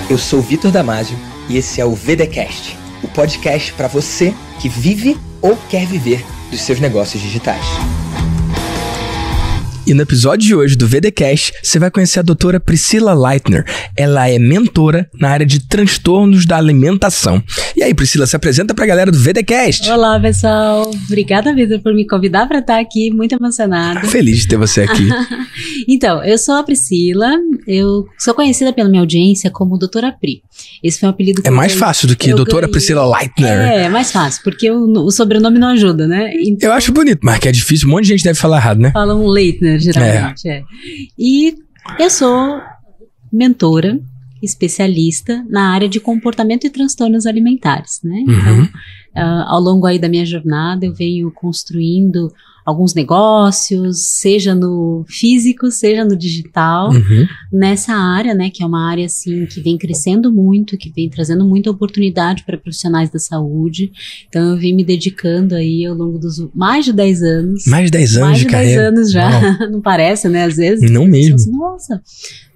Eu sou o Vitor Damasio e esse é o VDcast, o podcast para você que vive ou quer viver dos seus negócios digitais. E no episódio de hoje do VDcast, você vai conhecer a doutora Priscila Leitner. Ela é mentora na área de transtornos da alimentação. E aí, Priscila, se apresenta pra galera do VDcast. Olá, pessoal. Obrigada, Vitor, por me convidar para estar aqui. Muito emocionada. Feliz de ter você aqui. Então, eu sou a Priscila. Eu sou conhecida pela minha audiência como Doutora Pri. Esse foi um apelido que é mais fácil do que doutora Priscila Leitner. É mais fácil, porque o sobrenome não ajuda, né? Então, eu acho bonito, mas que é difícil. Um monte de gente deve falar errado, né? Falam Leitner, geralmente. E eu sou mentora, especialista na área de comportamento e transtornos alimentares, né? Então, ao longo aí da minha jornada, eu venho construindo alguns negócios, seja no físico, seja no digital, nessa área, né, que é uma área, assim, que vem crescendo muito, que vem trazendo muita oportunidade para profissionais da saúde. Então, eu vim me dedicando aí ao longo dos mais de 10 anos. Mais de 10 anos de carreira? Mais de 10 anos já, não parece, né, às vezes. Não mesmo. Assim, nossa,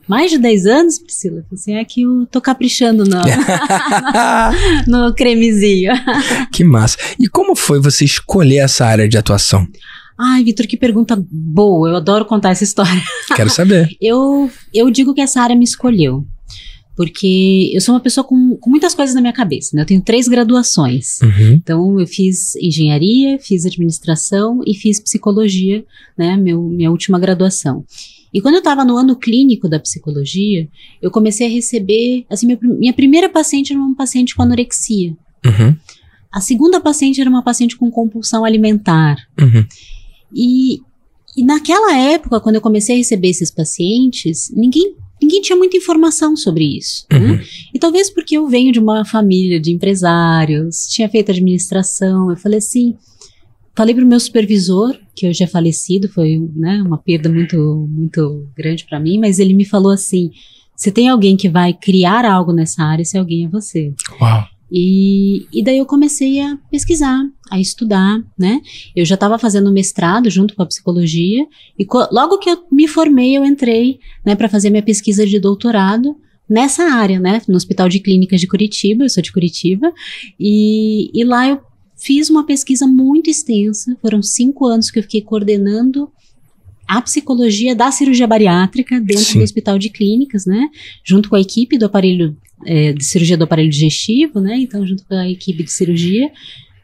mais de 10 anos, Priscila? Assim, é que eu tô caprichando no cremezinho. Que massa. E como foi você escolher essa área de atuação? Ai, Vitor, que pergunta boa. Eu adoro contar essa história. Quero saber. Eu digo que essa área me escolheu. Porque eu sou uma pessoa com muitas coisas na minha cabeça, né? Eu tenho 3 graduações. Então, eu fiz engenharia, fiz administração e fiz psicologia, né? Minha última graduação. E quando eu estava no ano clínico da psicologia, eu comecei a receber, assim, minha primeira paciente era uma paciente com anorexia. A segunda paciente era uma paciente com compulsão alimentar. E naquela época, quando eu comecei a receber esses pacientes, ninguém tinha muita informação sobre isso. Né? E talvez porque eu venho de uma família de empresários, tinha feito administração, eu falei assim, falei para o meu supervisor, que hoje é falecido, foi, né, uma perda muito, muito grande para mim, mas ele me falou assim, se tem alguém que vai criar algo nessa área, esse alguém é você. Uau! E daí eu comecei a pesquisar, a estudar, né? Eu já estava fazendo mestrado junto com a psicologia e logo que eu me formei, eu entrei, né, para fazer minha pesquisa de doutorado nessa área, né? No Hospital de Clínicas de Curitiba, eu sou de Curitiba, e lá eu fiz uma pesquisa muito extensa, foram 5 anos que eu fiquei coordenando a psicologia da cirurgia bariátrica dentro do Hospital de Clínicas, né? Junto com a equipe do aparelho de cirurgia do aparelho digestivo, né? Então, junto com a equipe de cirurgia,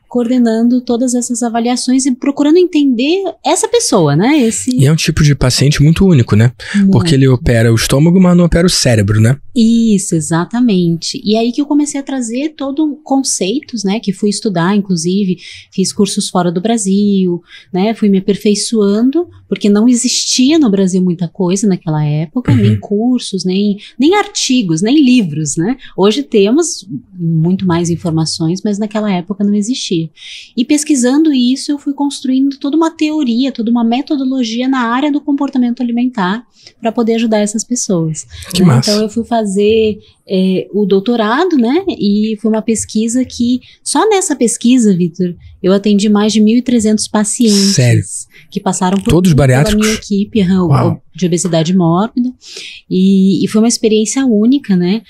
coordenando todas essas avaliações e procurando entender essa pessoa, né? E é um tipo de paciente muito único, né? Muito. Porque ele opera o estômago, mas não opera o cérebro, né? Isso, exatamente. E aí que eu comecei a trazer todo conceitos, né? Que fui estudar, inclusive, fiz cursos fora do Brasil, né? Fui me aperfeiçoando, porque não existia no Brasil muita coisa naquela época, nem cursos, nem artigos, nem livros, né? Hoje temos muito mais informações, mas naquela época não existia. E pesquisando isso, eu fui construindo toda uma teoria, toda uma metodologia na área do comportamento alimentar para poder ajudar essas pessoas. Que massa. Então, eu fui fazer o doutorado, né? E foi uma pesquisa que, só nessa pesquisa, Vitor, eu atendi mais de 1.300 pacientes. Sério? Que passaram por todos bariátricos? Pela minha equipe, de obesidade mórbida. E foi uma experiência única, né?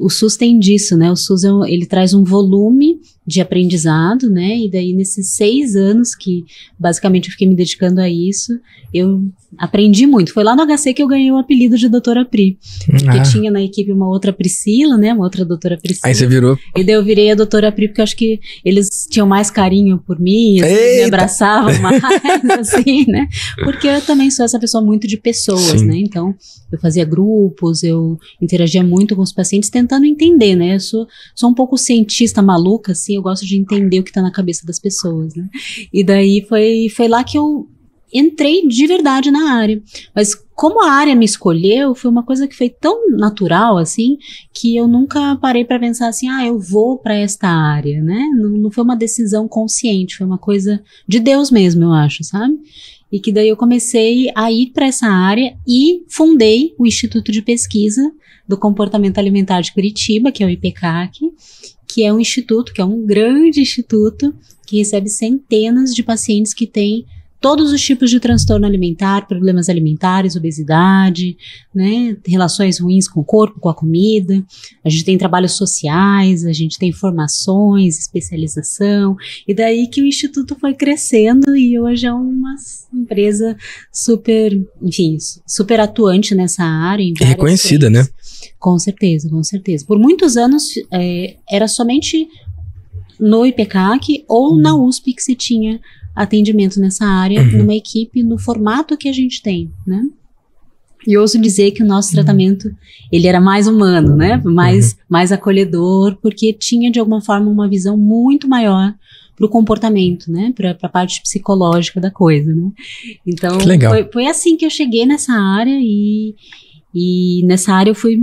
O SUS tem disso, né? O SUS, ele traz um volume de aprendizado, né? E daí, nesses 6 anos que, basicamente, eu fiquei me dedicando a isso, eu aprendi muito. Foi lá no HC que eu ganhei o apelido de Doutora Pri. Porque tinha na equipe uma outra Priscila, né? Uma outra doutora Priscila. Aí você virou. E daí eu virei a Doutora Pri, porque eu acho que eles tinham mais carinho por mim, assim, me abraçavam mais, assim, né? Porque eu também sou essa pessoa muito de pessoas, né? Então, eu fazia grupos, eu interagia muito com os pacientes, tentando entender, né? Eu sou um pouco cientista maluca, assim, eu gosto de entender o que tá na cabeça das pessoas, né? E daí foi lá que eu entrei de verdade na área. Mas como a área me escolheu, foi uma coisa que foi tão natural, assim, que eu nunca parei para pensar assim, eu vou para esta área, né? Não foi uma decisão consciente, foi uma coisa de Deus mesmo, eu acho, sabe? E que daí eu comecei a ir para essa área e fundei o Instituto de Pesquisa do Comportamento Alimentar de Curitiba, que é o IPCAC, que é um instituto, que é um grande instituto, que recebe centenas de pacientes que têm todos os tipos de transtorno alimentar, problemas alimentares, obesidade, né, relações ruins com o corpo, com a comida. A gente tem trabalhos sociais, a gente tem formações, especialização, e daí que o Instituto foi crescendo e hoje é uma empresa super, enfim, super atuante nessa área. E reconhecida, né? Com certeza, com certeza. Por muitos anos era somente no IPCAC ou na USP que se tinha atendimento nessa área, numa equipe, no formato que a gente tem, né? E ouso dizer que o nosso tratamento, ele era mais humano, né? Mais acolhedor, porque tinha, de alguma forma, uma visão muito maior para o comportamento, né? Para a parte psicológica da coisa, né? Então, foi assim que eu cheguei nessa área e nessa área eu fui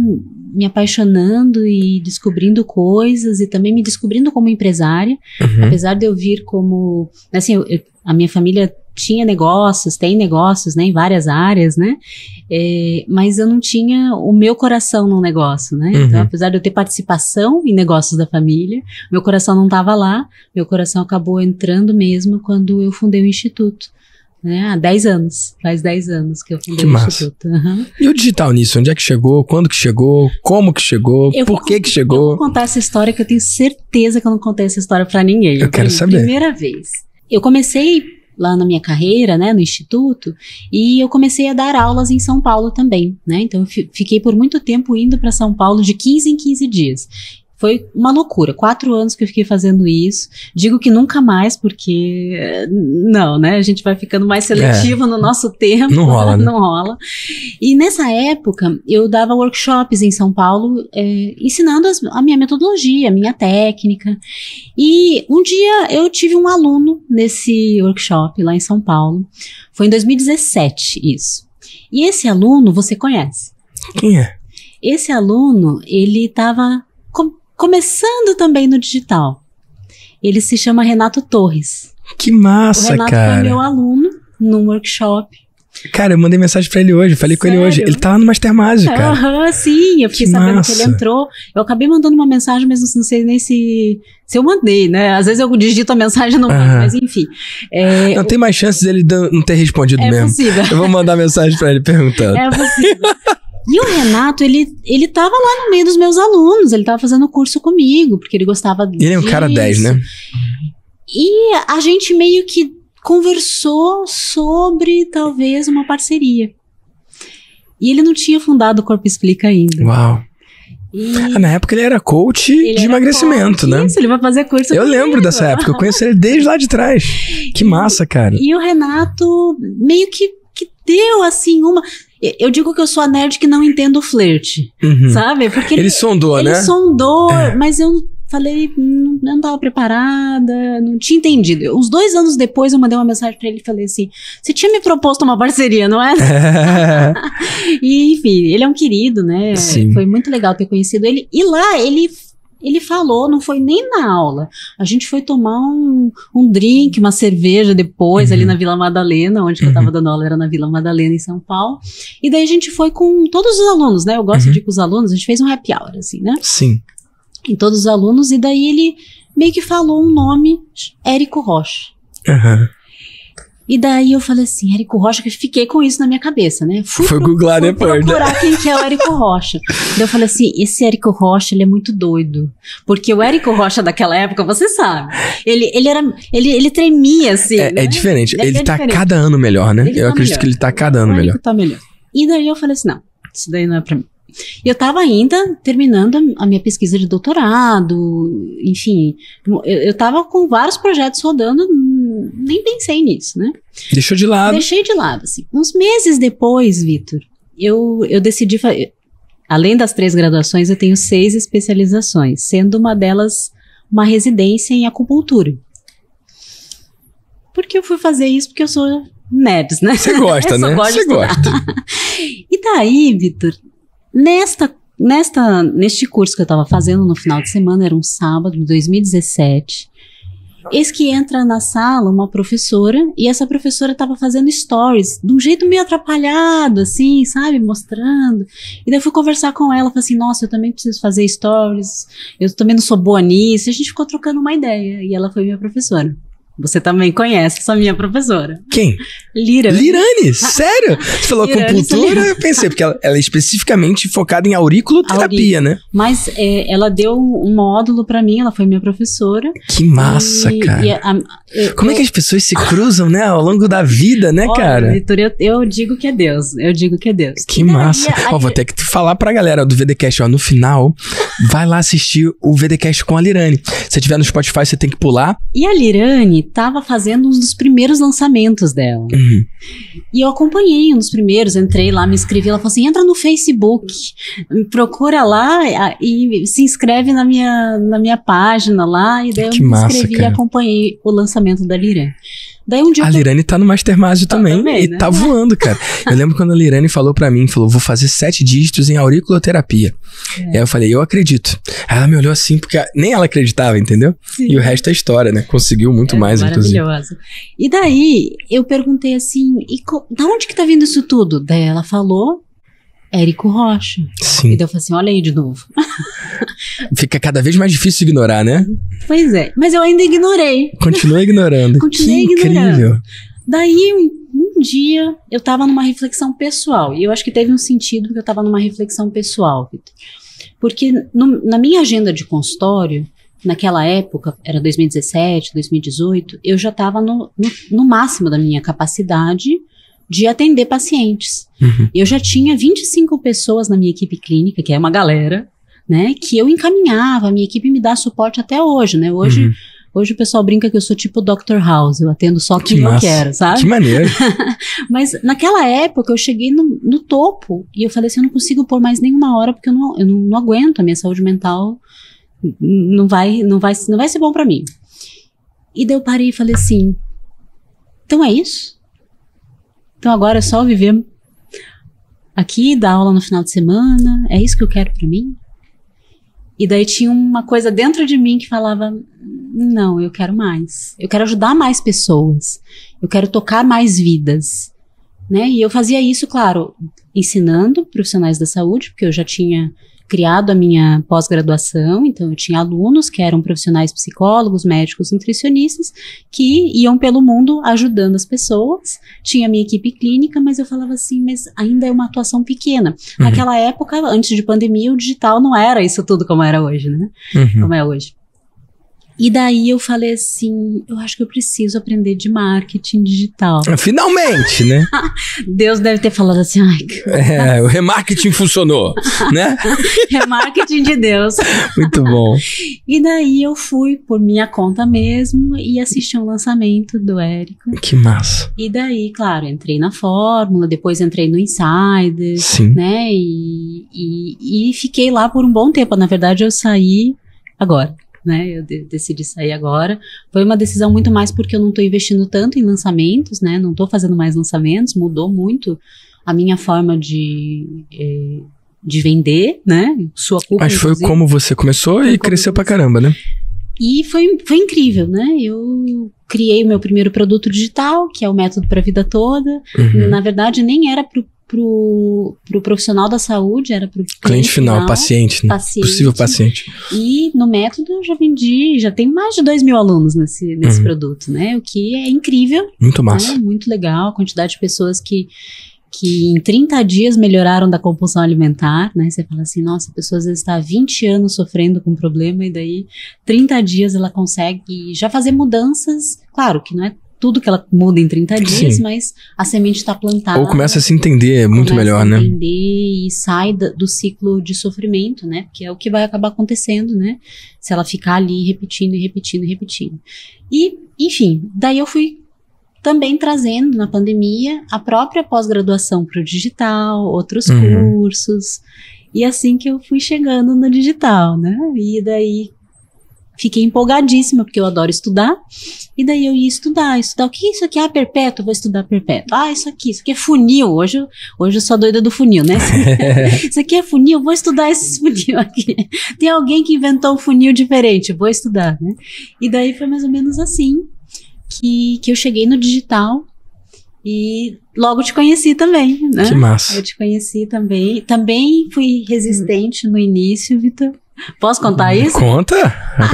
me apaixonando e descobrindo coisas e também me descobrindo como empresária, apesar de eu vir como, assim, a minha família tinha negócios, tem negócios, né, em várias áreas, né, mas eu não tinha o meu coração no negócio, né, então apesar de eu ter participação em negócios da família, meu coração não estava lá, meu coração acabou entrando mesmo quando eu fundei o Instituto. Há 10 anos, faz 10 anos que eu fundei o Instituto. E o digital nisso? Onde é que chegou? Quando que chegou? Como que chegou? Por que chegou? Eu vou contar essa história que eu tenho certeza que eu não contei essa história pra ninguém. Eu quero saber. Primeira vez. Eu comecei lá na minha carreira, né, no Instituto, e eu comecei a dar aulas em São Paulo também, né, então eu fiquei por muito tempo indo para São Paulo de 15 em 15 dias. Foi uma loucura, 4 anos que eu fiquei fazendo isso. Digo que nunca mais, porque não, né? A gente vai ficando mais seletivo no nosso tempo. Não rola, né? Não rola. E nessa época, eu dava workshops em São Paulo, ensinando a minha metodologia, a minha técnica. E um dia eu tive um aluno nesse workshop lá em São Paulo. Foi em 2017, isso. E esse aluno, você conhece? Quem é? Esse aluno, ele estava começando também no digital. Ele se chama Renato Torres. Que massa, cara. O Renato foi meu aluno num workshop. Cara, eu mandei mensagem pra ele hoje, falei com ele hoje. Ele tá lá no Master Magic, cara. Sim, eu fiquei sabendo que ele entrou. Eu acabei mandando uma mensagem, mas não sei nem se eu mandei, né? Às vezes eu digito a mensagem e não mando, mas enfim. Não tem mais chances dele não ter respondido mesmo. É possível. Eu vou mandar mensagem pra ele perguntando. É possível. E o Renato, ele tava lá no meio dos meus alunos, ele tava fazendo curso comigo, porque ele gostava disso. Ele é um cara 10, né? E a gente meio que conversou sobre, talvez, uma parceria. E ele não tinha fundado o Corpo Explica ainda. Uau. Na época ele era coach de emagrecimento, né? Isso, ele vai fazer curso Eu lembro dessa época, eu conheço ele desde lá de trás. Que massa, cara. E o Renato meio que deu, assim, uma... Eu digo que eu sou a nerd que não entendo o flerte, sabe? Porque ele sondou, né? Ele sondou, mas eu falei, não estava preparada, não tinha entendido. Uns 2 anos depois eu mandei uma mensagem pra ele e falei assim, você tinha me proposto uma parceria, não é? E enfim, ele é um querido, né? Sim. Foi muito legal ter conhecido ele. E lá ele falou, não foi nem na aula. A gente foi tomar um drink, uma cerveja depois, ali na Vila Madalena, onde eu tava dando aula, era na Vila Madalena, em São Paulo. E daí a gente foi com todos os alunos, né? Eu gosto de ir com os alunos, a gente fez um happy hour, assim, né? Sim. Em todos os alunos, e daí ele meio que falou um nome, Érico Rocha. E daí eu falei assim, Érico Rocha, que eu fiquei com isso na minha cabeça, né? Fui googlar depois. Procurar quem que é o Érico Rocha. Daí eu falei assim, esse Érico Rocha, ele é muito doido. Porque o Érico Rocha daquela época, você sabe, ele tremia, assim, né? É diferente, ele tá cada ano melhor, né? Eu acredito que ele tá cada ano melhor. Tá melhor. E daí eu falei assim, não, isso daí não é pra mim. E eu tava ainda terminando a minha pesquisa de doutorado, enfim, eu tava com vários projetos rodando, nem pensei nisso, né? Deixou de lado. Deixei de lado, assim. Uns meses depois, Vitor, eu decidi fazer, além das 3 graduações, eu tenho 6 especializações, sendo uma delas uma residência em acupuntura. Por que eu fui fazer isso? Porque eu sou nerd, né? Você gosta, né? Você gosta. E daí, Vitor, neste curso que eu estava fazendo no final de semana, era um sábado de 2017, eis que entra na sala uma professora, e essa professora estava fazendo stories, de um jeito meio atrapalhado, assim, sabe, mostrando. E daí eu fui conversar com ela, falei assim, nossa, eu também preciso fazer stories, eu também não sou boa nisso, e a gente ficou trocando uma ideia, e ela foi minha professora. Você também conhece essa minha professora. Quem? Lirane. Lirane, sério? Você falou Lirane acupuntura, eu pensei, porque ela é especificamente focada em auriculoterapia, né? Mas ela deu um módulo pra mim, ela foi minha professora. Que massa, cara. Como é que as pessoas se cruzam, né, ao longo da vida, né, cara? Vitor, eu digo que é Deus, eu digo que é Deus. Que massa. Vou ter que falar pra galera do VDcast, no final, vai lá assistir o VDcast com a Lirane. Se tiver no Spotify, você tem que pular. E a Lirane tava fazendo um dos primeiros lançamentos dela. E eu acompanhei um dos primeiros, entrei lá, me inscrevi, ela falou assim, entra no Facebook, procura lá e se inscreve na minha página lá, e daí eu me inscrevi e acompanhei o lançamento da Lirane. Daí um dia a Lirane tá no Mastermásio também, e né? Tá voando, cara. Eu lembro quando a Lirane falou pra mim, vou fazer 7 dígitos em auriculoterapia. E aí eu falei, eu acredito. Aí ela me olhou assim, porque nem ela acreditava, entendeu? Sim. E o resto é história, né? Conseguiu muito mais, inclusive. Maravilhosa. E daí, eu perguntei assim, da onde que tá vindo isso tudo? Daí ela falou, Érico Rocha. Sim. E daí eu falei assim, olha aí de novo. Fica cada vez mais difícil de ignorar, né? Pois é, mas eu ainda ignorei. Continua ignorando. Continuei ignorando. Incrível. Daí, um dia, eu tava numa reflexão pessoal. E eu acho que teve um sentido porque eu tava numa reflexão pessoal, Vitor. Porque na minha agenda de consultório, naquela época, era 2017, 2018, eu já tava no máximo da minha capacidade de atender pacientes. Eu já tinha 25 pessoas na minha equipe clínica, que é uma galera, né, que eu encaminhava, a minha equipe me dá suporte até hoje, né, hoje o pessoal brinca que eu sou tipo Dr. House, eu atendo só quem eu quero, sabe? Que maneiro. Mas naquela época eu cheguei no topo e eu falei assim, eu não consigo pôr mais nenhuma hora porque eu não aguento, a minha saúde mental não vai ser bom pra mim. E daí eu parei e falei assim, então é isso? Então agora é só viver aqui, dar aula no final de semana, é isso que eu quero pra mim? E daí tinha uma coisa dentro de mim que falava, não, eu quero mais. Eu quero ajudar mais pessoas. Eu quero tocar mais vidas. Né? E eu fazia isso, claro, ensinando profissionais da saúde, porque eu já tinha criado a minha pós-graduação, então eu tinha alunos que eram profissionais psicólogos, médicos, nutricionistas, que iam pelo mundo ajudando as pessoas, tinha a minha equipe clínica, mas eu falava assim, mas ainda é uma atuação pequena. Naquela época, antes de pandemia, o digital não era isso tudo como era hoje, né? Como é hoje. E daí eu falei assim, eu acho que eu preciso aprender de marketing digital. Finalmente, né? Deus deve ter falado assim, ai... o remarketing funcionou, né? Remarketing de Deus. Muito bom. E daí eu fui por minha conta mesmo e assisti um lançamento do Érico. Que massa. E daí, claro, entrei na fórmula, depois entrei no Insider, né? E fiquei lá por um bom tempo. Na verdade, eu saí agora. Né, eu decidi sair agora. Foi uma decisão muito mais porque eu não estou investindo tanto em lançamentos, né? Não estou fazendo mais lançamentos, mudou muito a minha forma de vender, né? Sua culpa. Mas foi como você começou e cresceu pra caramba, né? E foi incrível, né? Eu criei o meu primeiro produto digital, que é o Método para a Vida Toda. Na verdade, nem era pro profissional da saúde, era pro cliente final, paciente, né? Possível paciente. E no método eu já tenho mais de 2.000 alunos nesse produto, né? O que é incrível. Muito massa. Né? Muito legal, a quantidade de pessoas que em 30 dias melhoraram da compulsão alimentar, né? Você fala assim, nossa, a pessoa às vezes está há 20 anos sofrendo com um problema e daí 30 dias ela consegue já fazer mudanças, claro que não é tudo que ela muda em 30 dias, mas a semente está plantada. Ou começa a se entender muito melhor, né? Começa a entender e sai do ciclo de sofrimento, né? Porque é o que vai acabar acontecendo, né? Se ela ficar ali repetindo e repetindo e repetindo. E, enfim, daí eu fui também trazendo na pandemia a própria pós-graduação para o digital, outros cursos. E assim que eu fui chegando no digital, né? E daí fiquei empolgadíssima, porque eu adoro estudar. E daí eu ia estudar. O que é isso aqui? Perpétuo, vou estudar perpétuo. Isso aqui é funil. Hoje eu sou doida do funil, né? Isso aqui é funil, vou estudar esse funil aqui. Tem alguém que inventou um funil diferente, vou estudar, né? E daí foi mais ou menos assim que eu cheguei no digital e logo te conheci também, né? Que massa. Eu te conheci também. Também fui resistente no início, Vitor. Posso contar isso? Conta!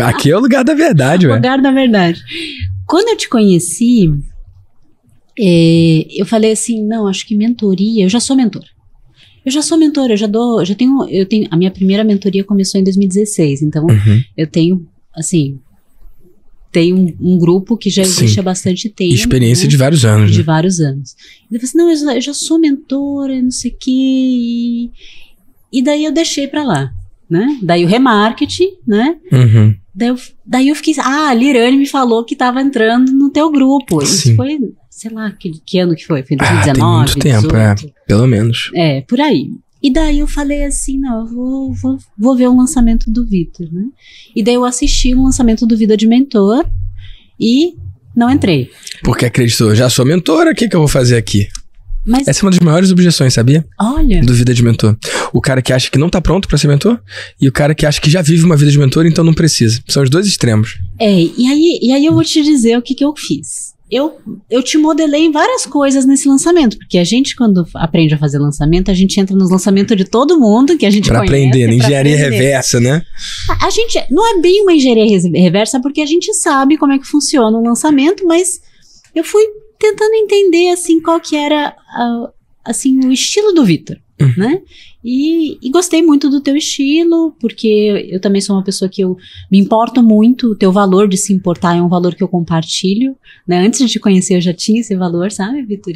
Aqui é o lugar da verdade, velho. Lugar da verdade. Quando eu te conheci, eu falei assim, não, acho que mentoria, eu já sou mentora. Eu tenho, a minha primeira mentoria começou em 2016, então eu tenho, assim, um grupo que já existe há bastante tempo. Experiência, né? De vários anos. De vários anos. E eu falei assim, não, eu já sou mentora, não sei o quê, e daí eu deixei pra lá, né? Daí o remarketing, né? Daí eu fiquei, a Lirane me falou que tava entrando no teu grupo. Isso foi, sei lá, que ano que foi? Foi 2019? Tem muito tempo, pelo menos. Por aí. E daí eu falei assim, não, eu vou ver o lançamento do Vitor, né? E daí eu assisti o lançamento do Vida de Mentor e não entrei. Porque acreditou, já sou mentora, o que eu vou fazer aqui? Mas essa é uma das maiores objeções, sabia? Olha. Do Vida de Mentor. O cara que acha que não tá pronto pra ser mentor e o cara que acha que já vive uma vida de mentor, então não precisa. São os dois extremos. E aí eu vou te dizer o que eu fiz. Eu te modelei em várias coisas nesse lançamento, porque a gente, quando aprende a fazer lançamento, a gente entra nos lançamentos de todo mundo que a gente conhece. Aprender, né? Engenharia reversa, né? A gente, não é bem uma engenharia reversa, porque a gente sabe como é que funciona o lançamento, mas eu fui tentando entender, assim, qual que era, assim, o estilo do Vitor, né? E gostei muito do teu estilo, porque eu também sou uma pessoa que eu me importo muito, o teu valor de se importar é um valor que eu compartilho, né? Antes de te conhecer eu já tinha esse valor, sabe, Vitor?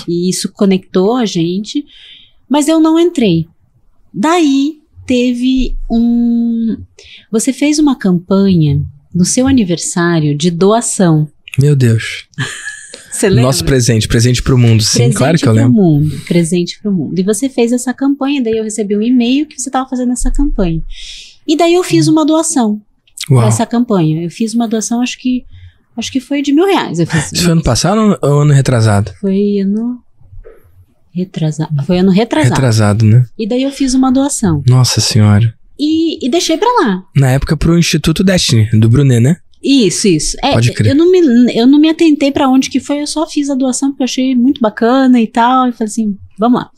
E isso conectou a gente, mas eu não entrei. Daí teve você fez uma campanha no seu aniversário de doação. Meu Deus. Você lembra? Nosso presente pro mundo, sim, presente, claro que eu lembro. Presente pro mundo. E você fez essa campanha, daí eu recebi um e-mail que você estava fazendo essa campanha. E daí eu fiz uma doação para essa campanha. Eu fiz uma doação, acho que foi de R$1.000. Isso foi ano passado ou ano retrasado? Foi ano retrasado. Foi ano retrasado. Retrasado, né? E daí eu fiz uma doação. Nossa Senhora. E deixei pra lá. Na época pro Instituto Destiny, do Brunet, né? Isso. Pode crer. Eu não me atentei pra onde que foi, eu só fiz a doação porque eu achei muito bacana e tal, e falei assim, vamos lá.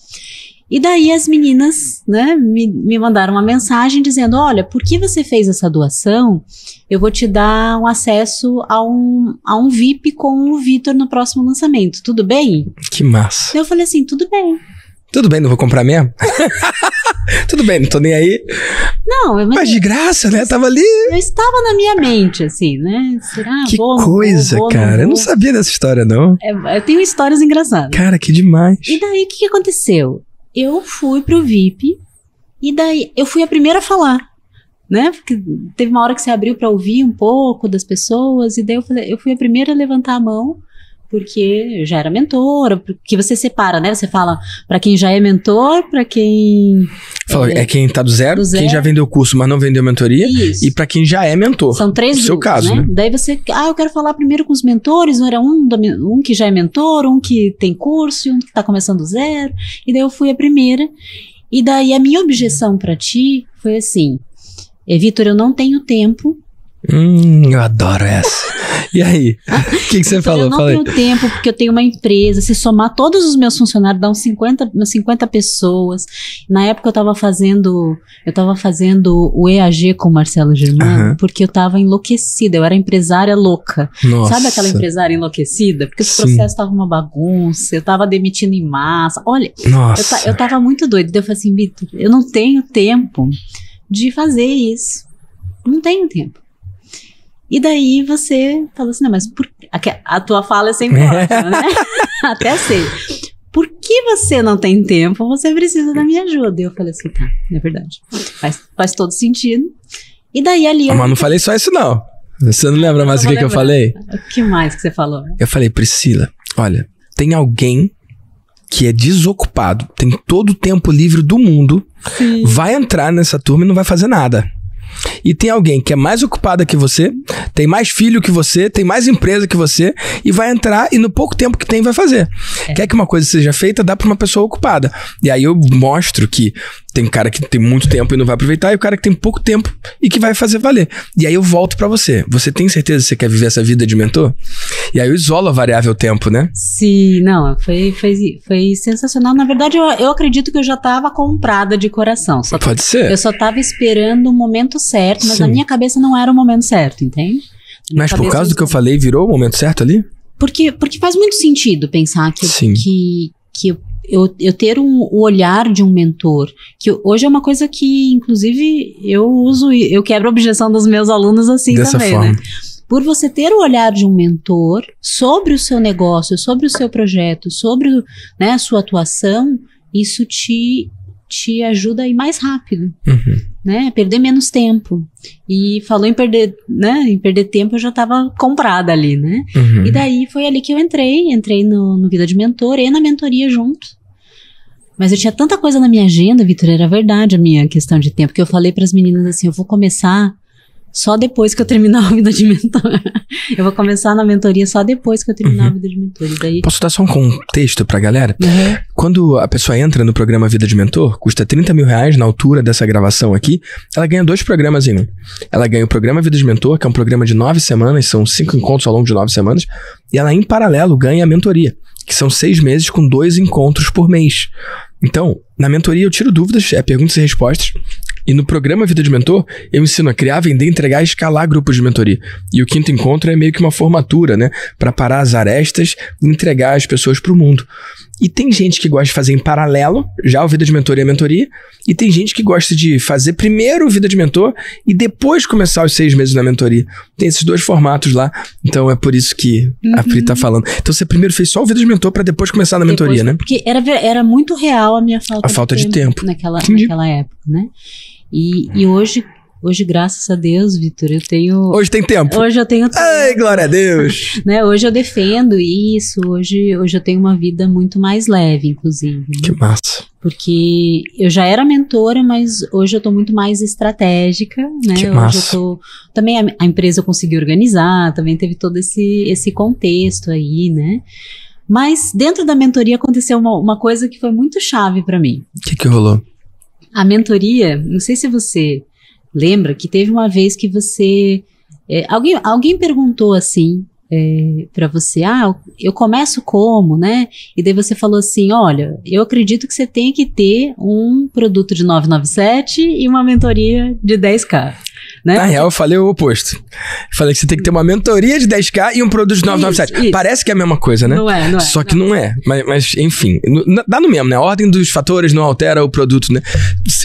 E daí as meninas, né, me mandaram uma mensagem dizendo, olha, por que você fez essa doação, eu vou te dar um acesso a um VIP com o Vitor no próximo lançamento, tudo bem? Que massa. Eu falei assim, tudo bem. Tudo bem, não vou comprar mesmo? Tudo bem, não tô nem aí. Não, mas de graça, né? Tava ali. Eu estava na minha mente, assim, né? Será? Que coisa, cara. Eu não sabia dessa história, não. Eu tenho histórias engraçadas. Cara, que demais. E daí, o que aconteceu? Eu fui pro VIP e daí eu fui a primeira a falar, né? Porque teve uma hora que você abriu pra ouvir um pouco das pessoas e daí eu fui a primeira a levantar a mão. Porque eu já era mentora, porque você separa, né? Você fala pra quem já é mentor, pra quem... É quem tá do zero, quem já vendeu o curso, mas não vendeu mentoria. Isso. E pra quem já é mentor. São 3 grupos, seu caso, né? Daí você... eu quero falar primeiro com os mentores, não era um que já é mentor, um que tem curso, um que tá começando do zero. E daí eu fui a primeira. E daí a minha objeção pra ti foi assim, Vitor, eu não tenho tempo. Eu adoro essa. E aí? O que você falou? Eu não tenho tempo porque eu tenho uma empresa. Se somar todos os meus funcionários, dá uns 50 pessoas. Na época eu tava fazendo o EAG com o Marcelo Germano, porque eu tava enlouquecida. Eu era empresária louca. Nossa. Sabe aquela empresária enlouquecida? Porque os processos tava uma bagunça. Eu tava demitindo em massa. Olha, eu tava muito doida. Daí eu falei assim, Vitor, eu não tenho tempo de fazer isso. Não tenho tempo. E daí você falou assim, não, mas a tua fala é sempre ótima, né? Até sei. Por que você não tem tempo? Você precisa da minha ajuda. E eu falei assim, tá, é verdade. Faz todo sentido. E daí ali... Mas não falei só isso, não. Você não lembra mais o que eu falei? O que mais que você falou? Eu falei, Priscila, olha, tem alguém que é desocupado, tem todo o tempo livre do mundo, vai entrar nessa turma e não vai fazer nada. E tem alguém que é mais ocupada que você, tem mais filho que você, tem mais empresa que você, e vai entrar e no pouco tempo que tem vai fazer. Quer que uma coisa seja feita, dá pra uma pessoa ocupada. E aí eu mostro que tem cara que tem muito tempo e não vai aproveitar, e o cara que tem pouco tempo e que vai fazer valer. E aí eu volto pra você. Você tem certeza que você quer viver essa vida de mentor? E aí eu isolo a variável tempo, né? Sim, não, foi sensacional. Na verdade, eu acredito que eu já tava comprada de coração. Pode ser. Eu só tava esperando o momento certo, mas na minha cabeça não era o momento certo, entende? Mas por causa do que eu falei, virou o momento certo ali? Porque faz muito sentido pensar que eu ter o olhar de um mentor, que hoje é uma coisa que, inclusive, eu uso, eu quebro a objeção dos meus alunos assim dessa também, forma. né? Por você ter o olhar de um mentor sobre o seu negócio, sobre o seu projeto, sobre, né, a sua atuação, isso te ajuda a ir mais rápido, né? Perder menos tempo. E falou em perder, né? Em perder tempo, eu já estava comprada ali, né? E daí foi ali que eu entrei no Vida de Mentor e na mentoria junto. Mas eu tinha tanta coisa na minha agenda, Vitor, era verdade a minha questão de tempo, que eu falei para as meninas assim, eu vou começar só depois que eu terminar a Vida de Mentor. Eu vou começar na mentoria só depois que eu terminar a Vida de Mentor. E daí... Posso dar só um contexto pra galera? Quando a pessoa entra no programa Vida de Mentor, custa R$30 mil na altura dessa gravação aqui, ela ganha 2 programas em um. Ela ganha o programa Vida de Mentor, que é um programa de 9 semanas, são 5 encontros ao longo de 9 semanas, e ela, em paralelo, ganha a mentoria, que são 6 meses com 2 encontros por mês. Então, na mentoria eu tiro dúvidas, perguntas e respostas. E no programa Vida de Mentor, eu ensino a criar, vender, entregar e escalar grupos de mentoria. E o 5º encontro é meio que uma formatura, né? Para parar as arestas e entregar as pessoas pro mundo. E tem gente que gosta de fazer em paralelo, já o Vida de Mentor e a mentoria. E tem gente que gosta de fazer primeiro o Vida de Mentor e depois começar os 6 meses na mentoria. Tem esses 2 formatos lá. Então é por isso que a Pri tá falando. Então você primeiro fez só o Vida de Mentor para depois começar na mentoria, né? Porque era muito real a minha falta de tempo. Naquela época, né? E hoje, graças a Deus, Vitor, eu tenho... Hoje tem tempo. Hoje eu tenho tempo. Ai, glória a Deus. Né? Hoje eu defendo isso, hoje eu tenho uma vida muito mais leve, inclusive. Né? Que massa. Porque eu já era mentora, mas hoje eu tô muito mais estratégica, né? Que hoje massa. eu tô... Também a empresa eu consegui organizar, também teve todo esse contexto aí, né? Mas dentro da mentoria aconteceu uma coisa que foi muito chave para mim. O que rolou? A mentoria, não sei se você lembra que teve uma vez que você... alguém perguntou assim para você, eu começo como, né? E daí você falou assim, olha, eu acredito que você tem que ter um produto de 997 e uma mentoria de 10K. Né? Na real, eu falei o oposto. Falei que você tem que ter uma mentoria de 10K e um produto de 997. Isso. Parece que é a mesma coisa, né? Não é. Só que não é. Mas, enfim, dá no mesmo, né? A ordem dos fatores não altera o produto, né?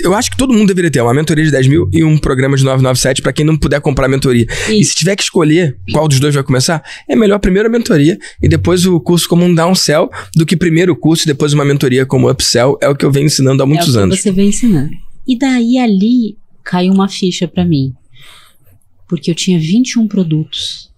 Eu acho que todo mundo deveria ter uma mentoria de 10 mil e um programa de 997 pra quem não puder comprar a mentoria. Isso. E se tiver que escolher qual dos 2 vai começar, é melhor primeiro a mentoria e depois o curso como um downsell do que primeiro o curso e depois uma mentoria como upsell. É o que eu venho ensinando há muitos anos. É o que você vem ensinando. E daí ali caiu uma ficha pra mim. Porque eu tinha 21 produtos.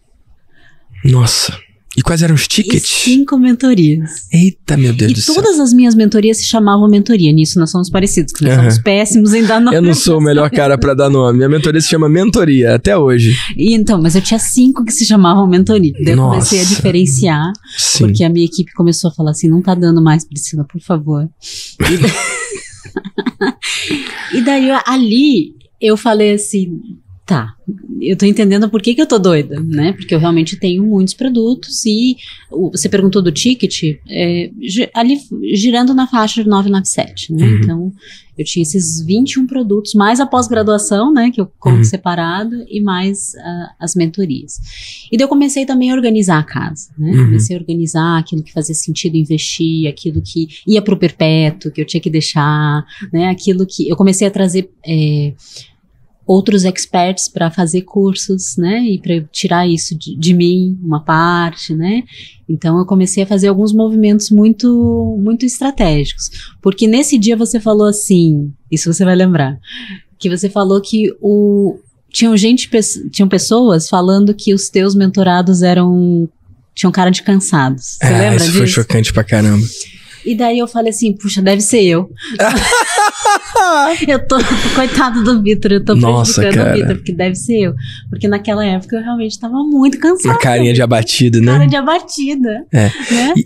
Nossa. E quais eram os tickets? E 5 mentorias. Eita, meu Deus do céu. E todas as minhas mentorias se chamavam mentoria. Nisso nós somos parecidos, porque nós somos péssimos em dar nome. Eu não sou o melhor cara pra dar nome. Minha mentoria se chama mentoria, até hoje. E então, mas eu tinha 5 que se chamavam mentoria. Daí eu comecei a diferenciar. Sim. Porque a minha equipe começou a falar assim, não tá dando mais, Priscila, por favor. E daí ali eu falei assim... Tá, eu tô entendendo por que eu tô doida, né? Porque eu realmente tenho muitos produtos e você perguntou do ticket, ali girando na faixa de 997, né? Então, eu tinha esses 21 produtos, mais a pós-graduação, né? Que eu compro separado e mais as mentorias. E daí eu comecei também a organizar a casa, né? Comecei a organizar aquilo que fazia sentido investir, aquilo que ia pro perpétuo, que eu tinha que deixar, né? Aquilo que... Eu comecei a trazer... outros experts para fazer cursos, né, e para tirar isso de mim, uma parte, né, então eu comecei a fazer alguns movimentos muito, muito estratégicos, porque nesse dia você falou assim, isso você vai lembrar, que você falou que tinham pessoas falando que os teus mentorados tinham cara de cansados, você lembra disso? Isso foi chocante pra caramba. E daí eu falei assim, puxa, deve ser eu. Coitado do Vitor, eu tô prejudicando o Vitor, porque deve ser eu. Porque naquela época eu realmente tava muito cansada. Uma carinha de abatida, né? Cara de abatida. Né?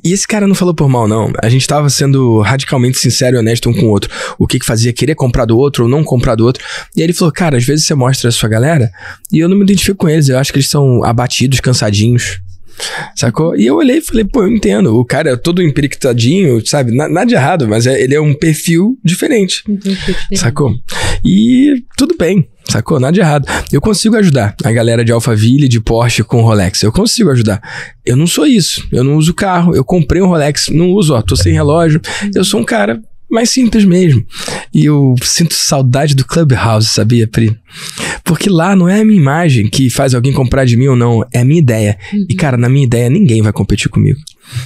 E esse cara não falou por mal, não. A gente tava sendo radicalmente sincero e honesto um com o outro. O que fazia querer comprar do outro ou não comprar do outro. E aí ele falou, cara, às vezes você mostra a sua galera e eu não me identifico com eles. Eu acho que eles são abatidos, cansadinhos. Sacou? E eu olhei e falei, pô, eu entendo. O cara é todo empirictadinho, sabe? Nada de errado, mas ele é um perfil diferente. Sacou? E tudo bem, sacou? Nada de errado. Eu consigo ajudar a galera de Alphaville, de Porsche com Rolex. Eu consigo ajudar. Eu não sou isso. Eu não uso carro. Eu comprei um Rolex. Não uso, tô sem relógio. Eu sou um cara mais simples mesmo. E eu sinto saudade do Clubhouse, sabia, Pri? Porque lá não é a minha imagem que faz alguém comprar de mim ou não, é a minha ideia. E, cara, na minha ideia, ninguém vai competir comigo.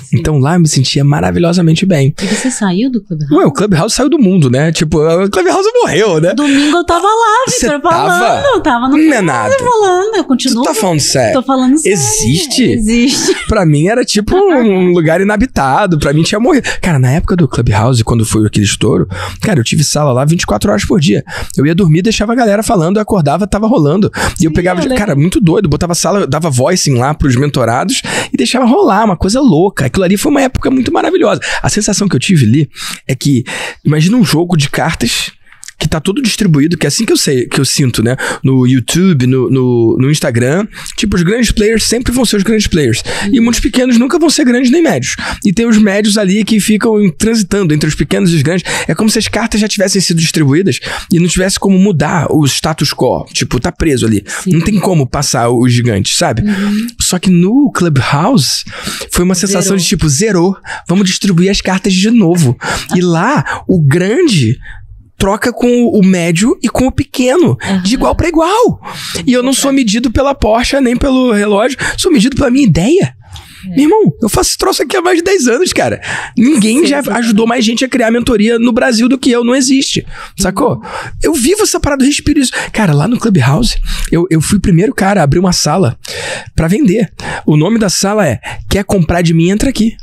Sim. Então lá eu me sentia maravilhosamente bem. E você saiu do Clubhouse? Ué, o Clubhouse saiu do mundo, né? Tipo, o Clubhouse morreu, né? Domingo eu tava lá, Vitor, falando. Eu tava no Clubhouse falando, eu continuo. Tu tá falando sério? Tô falando sério. Existe? Existe. Pra mim era tipo um lugar inabitado, pra mim tinha morrido. Cara, na época do Clubhouse, quando foi aquele estouro, cara, eu tive sala lá 24 horas por dia. Eu ia dormir, deixava a galera falando, eu acordava, tava rolando. E eu pegava, cara, muito doido, botava sala, dava voicing lá pros mentorados e deixava rolar, uma coisa louca. Aquilo ali foi uma época muito maravilhosa. A sensação que eu tive ali é que, imagina um jogo de cartas que tá todo distribuído, que é assim que eu sinto, né? No YouTube, no Instagram. Tipo, os grandes players sempre vão ser os grandes players. E muitos pequenos nunca vão ser grandes nem médios. E tem os médios ali que ficam transitando entre os pequenos e os grandes. É como se as cartas já tivessem sido distribuídas e não tivesse como mudar o status quo. Tipo, tá preso ali. Sim. Não tem como passar os gigantes, sabe? Só que no Clubhouse foi uma sensação de tipo, zerou. Vamos distribuir as cartas de novo. E lá, o grande troca com o médio e com o pequeno, de igual para igual. E eu não sou medido pela Porsche, nem pelo relógio, sou medido pela minha ideia. Meu irmão, eu faço esse troço aqui há mais de 10 anos, cara. Ninguém já ajudou mais gente a criar mentoria no Brasil do que eu, não existe. Sacou? Eu vivo essa parada, eu respiro isso. Cara, lá no Clubhouse, eu fui o primeiro cara a abrir uma sala pra vender. O nome da sala é Quer comprar de mim, entra aqui.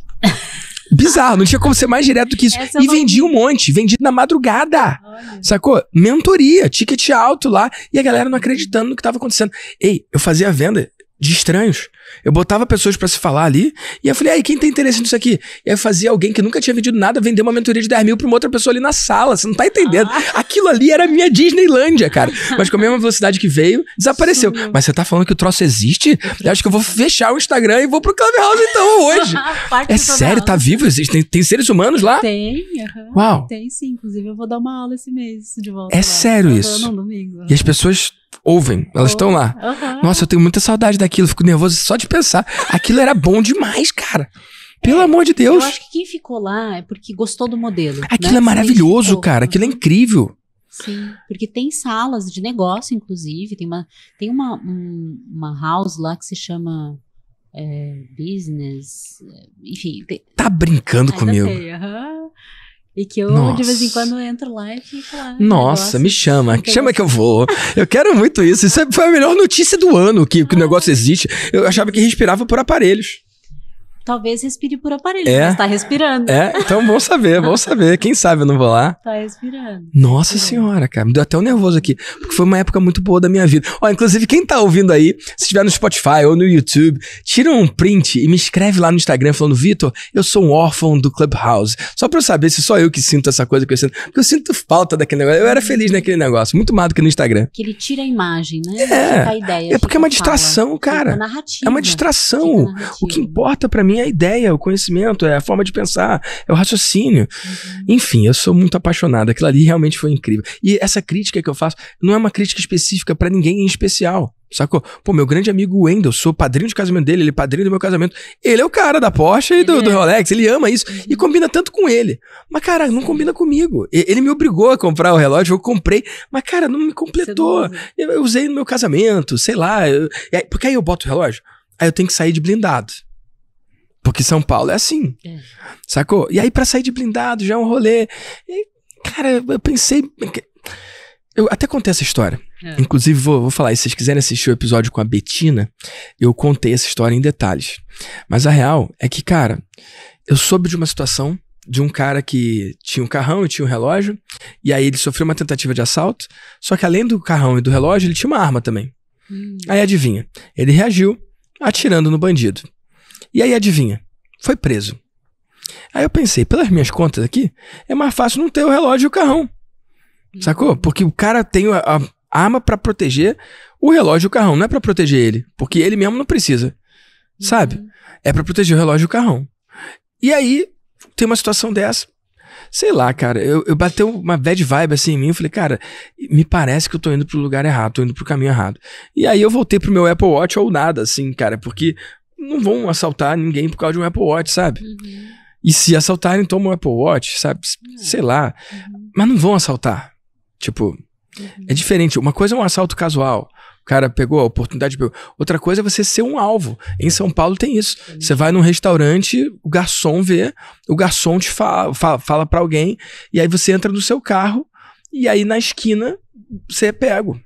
Bizarro, não tinha como ser mais direto do que isso. E vendi um monte, vendi na madrugada. Olha. Sacou? Mentoria, ticket alto lá. E a galera não acreditando no que tava acontecendo. Ei, eu fazia venda de estranhos. Eu botava pessoas pra se falar ali, e eu falei, aí, quem tem interesse nisso aqui? E aí eu fazia alguém que nunca tinha vendido nada vender uma mentoria de 10 mil pra uma outra pessoa ali na sala, você não tá entendendo. Aquilo ali era a minha Disneylândia, cara. Mas com a mesma velocidade que veio, desapareceu. Mas você tá falando que o troço existe? Eu acho que eu vou fechar o Instagram e vou pro Clubhouse então, hoje. É sério, tá vivo? Tem seres humanos lá? Tem, Uau. Tem sim, inclusive eu vou dar uma aula esse mês de volta. É sério isso? Domingo. E as pessoas ouvem, elas estão lá. Nossa, eu tenho muita saudade daquilo, fico nervoso só de pensar. Aquilo era bom demais, cara. Pelo amor de Deus. Eu acho que quem ficou lá é porque gostou do modelo. Aquilo, né? É maravilhoso, cara. Aquilo é incrível. Sim, porque tem salas de negócio, inclusive. Tem uma house lá que se chama Business. Enfim. Tá brincando comigo. E que eu, de vez em quando, entro lá e fico lá. Nossa, me chama. Chama que eu vou. Eu quero muito isso. Isso foi a melhor notícia do ano, que o negócio existe. Eu achava que respirava por aparelhos. Talvez respire por aparelho, mas tá respirando. Então vamos saber. Quem sabe eu não vou lá. Tá respirando. Nossa senhora, cara, me deu até um nervoso aqui, porque foi uma época muito boa da minha vida. Ó, inclusive, quem tá ouvindo aí, se estiver no Spotify ou no YouTube, tira um print e me escreve lá no Instagram falando, Vitor, eu sou um órfão do Clubhouse. Só pra eu saber se só eu que sinto essa coisa que eu sinto. Porque eu sinto falta daquele negócio. Eu era feliz naquele negócio, muito mais do que no Instagram. Que ele tira a imagem, né? Fica a ideia. É porque é uma distração, cara. Fica narrativa. É uma distração. O que importa pra mim é a ideia, o conhecimento, é a forma de pensar, é o raciocínio. Enfim, eu sou muito apaixonado. Aquilo ali realmente foi incrível. E essa crítica que eu faço não é uma crítica específica pra ninguém em especial. Sacou? Pô, meu grande amigo Wendel, sou padrinho de casamento dele, ele é padrinho do meu casamento. Ele é o cara da Porsche e do Rolex, ele ama isso. E combina tanto com ele. Mas, cara, não combina comigo. Ele me obrigou a comprar o relógio, eu comprei. Mas, cara, não me completou. Eu usei no meu casamento, sei lá. Porque aí eu boto o relógio, aí eu tenho que sair de blindado. Porque São Paulo é assim. Sacou? E aí, pra sair de blindado, já é um rolê. E aí, cara, eu pensei... Eu até contei essa história. Inclusive, vou falar, e se vocês quiserem assistir o episódio com a Betina, eu contei essa história em detalhes. Mas a real é que, cara, eu soube de uma situação de um cara que tinha um carrão e tinha um relógio, e aí ele sofreu uma tentativa de assalto, só que além do carrão e do relógio, ele tinha uma arma também. Aí adivinha, ele reagiu atirando no bandido. E aí adivinha, foi preso. Aí eu pensei, pelas minhas contas aqui, é mais fácil não ter o relógio e o carrão. Sacou? Porque o cara tem a arma pra proteger o relógio e o carrão, não é pra proteger ele, porque ele mesmo não precisa, sabe? É pra proteger o relógio e o carrão. E aí, tem uma situação dessa, sei lá, cara, eu bateu uma bad vibe assim em mim, eu falei, cara, me parece que eu tô indo pro lugar errado, tô indo pro caminho errado. E aí eu voltei pro meu Apple Watch ou nada, assim, cara, porque não vão assaltar ninguém por causa de um Apple Watch, sabe? E se assaltarem, toma um Apple Watch, sabe? Sei lá. Mas não vão assaltar. Tipo, é diferente. Uma coisa é um assalto casual. O cara pegou a oportunidade. Outra coisa é você ser um alvo. Em São Paulo tem isso. Você vai num restaurante, o garçom vê, o garçom te fala pra alguém, e aí você entra no seu carro, e aí na esquina você é pego.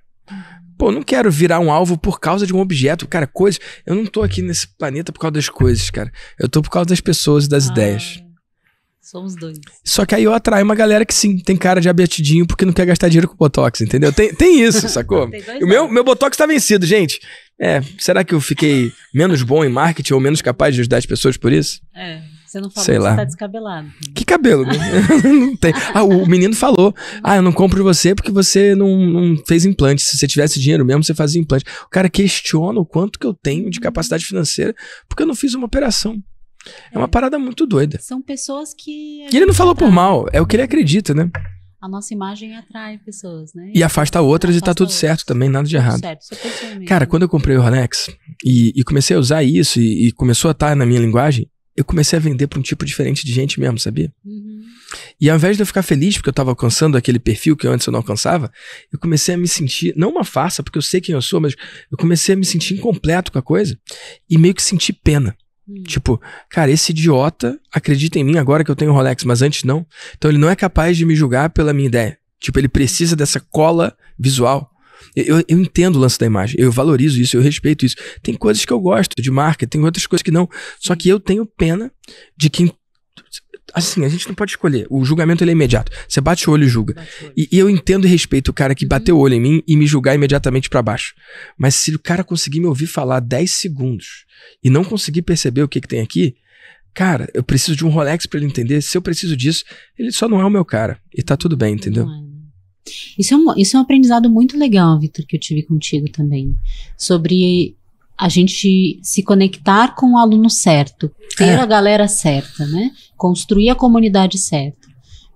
Pô, não quero virar um alvo por causa de um objeto. Cara, coisas... Eu não tô aqui nesse planeta por causa das coisas, cara. Eu tô por causa das pessoas e das ideias. Somos dois. Só que aí eu atraio uma galera que sim, tem cara de abetidinho porque não quer gastar dinheiro com Botox, entendeu? Tem isso, sacou? O meu Botox tá vencido, gente. Será que eu fiquei menos bom em marketing ou menos capaz de ajudar as pessoas por isso? Você não falou Sei que lá. você tá descabelado. Que cabelo? Não tem. O menino falou, eu não compro você porque você não fez implante. Se você tivesse dinheiro mesmo, você fazia implante. O cara questiona o quanto que eu tenho de capacidade financeira porque eu não fiz uma operação. É uma parada muito doida. São pessoas que... E ele não falou por mal, é o que ele acredita, né? A nossa imagem atrai pessoas, né? E afasta outras e tá tudo certo também, nada de errado. Certo, só pessoa mesmo. Cara, quando eu comprei o Rolex e comecei a usar isso e começou a estar na minha linguagem, eu comecei a vender para um tipo diferente de gente mesmo, sabia? E ao invés de eu ficar feliz porque eu tava alcançando aquele perfil que antes eu não alcançava, eu comecei a me sentir, não uma farsa, porque eu sei quem eu sou, mas eu comecei a me sentir incompleto com a coisa e meio que sentir pena. Tipo, cara, esse idiota acredita em mim agora que eu tenho Rolex, mas antes não. Então ele não é capaz de me julgar pela minha ideia. Tipo, ele precisa dessa cola visual. Eu entendo o lance da imagem, eu valorizo isso, eu respeito isso. Tem coisas que eu gosto de marca, tem outras coisas que não. Só que eu tenho pena de quem... Assim, a gente não pode escolher. O julgamento ele é imediato. Você bate o olho e julga. E eu entendo e respeito o cara que bateu o olho em mim e me julgar imediatamente pra baixo. Mas se o cara conseguir me ouvir falar 10 segundos e não conseguir perceber o que tem aqui, cara, eu preciso de um Rolex pra ele entender. Se eu preciso disso, ele só não é o meu cara. E tá tudo bem, entendeu? Isso é um aprendizado muito legal, Vitor, que eu tive contigo também. Sobre a gente se conectar com o aluno certo, ter a galera certa, né? Construir a comunidade certa.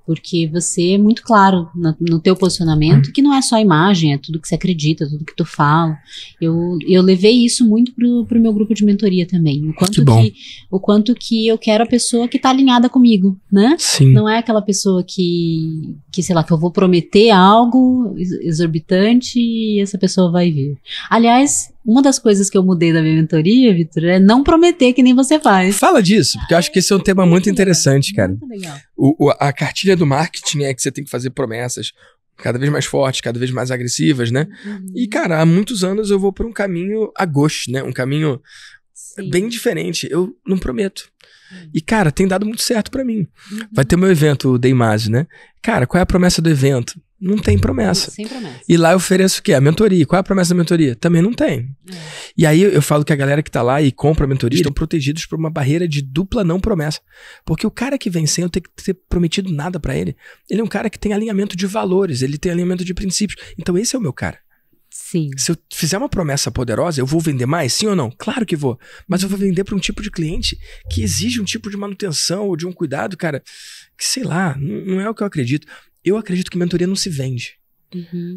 Porque você é muito claro no teu posicionamento, que não é só imagem, é tudo que você acredita, tudo que tu fala. Eu levei isso muito pro meu grupo de mentoria também. O quanto que eu quero a pessoa que tá alinhada comigo, né? Sim. Não é aquela pessoa que, sei lá, que eu vou prometer algo exorbitante e essa pessoa vai vir. Aliás, uma das coisas que eu mudei da minha mentoria, Vitor, é não prometer que nem você faz. Fala disso, porque eu acho que esse é um tema muito interessante, cara. Muito legal. A cartilha do marketing é que você tem que fazer promessas cada vez mais fortes, cada vez mais agressivas, né? E, cara, há muitos anos eu vou por um caminho a gosto, né? Um caminho bem diferente. Eu não prometo. E, cara, tem dado muito certo pra mim. Vai ter o meu evento, o Deimase, né? Cara, qual é a promessa do evento? Não tem promessa. Sem promessa. E lá eu ofereço o quê? A mentoria. Qual é a promessa da mentoria? Também não tem. E aí eu falo que a galera que tá lá e compra a mentoria estão protegidos por uma barreira de dupla não promessa. Porque o cara que vem sem eu ter que ter prometido nada pra ele, ele é um cara que tem alinhamento de valores, ele tem alinhamento de princípios. Então esse é o meu cara. Sim. Se eu fizer uma promessa poderosa, eu vou vender mais? Sim ou não? Claro que vou. Mas eu vou vender para um tipo de cliente que exige um tipo de manutenção ou de um cuidado, cara, que sei lá, não é o que eu acredito. Eu acredito que mentoria não se vende.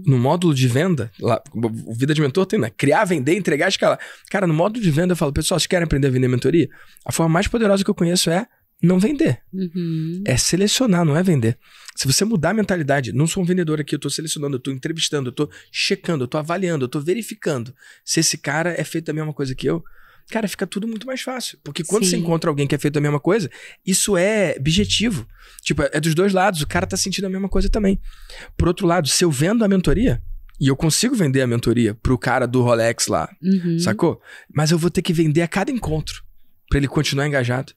No módulo de venda, lá, o Vida de Mentor tem, né? Criar, vender, entregar, escalar. Cara, no módulo de venda eu falo, pessoal, vocês querem aprender a vender mentoria? A forma mais poderosa que eu conheço é não vender. É selecionar, não é vender. Se você mudar a mentalidade, não sou um vendedor aqui, eu tô selecionando, eu tô entrevistando, eu tô checando, eu tô avaliando, eu tô verificando se esse cara é feito da mesma coisa que eu, cara, fica tudo muito mais fácil. Porque quando você encontra alguém que é feito da mesma coisa, isso é objetivo. Tipo, é dos dois lados, o cara tá sentindo a mesma coisa também. Por outro lado, se eu vendo a mentoria, e eu consigo vender a mentoria pro cara do Rolex lá, sacou? Mas eu vou ter que vender a cada encontro pra ele continuar engajado.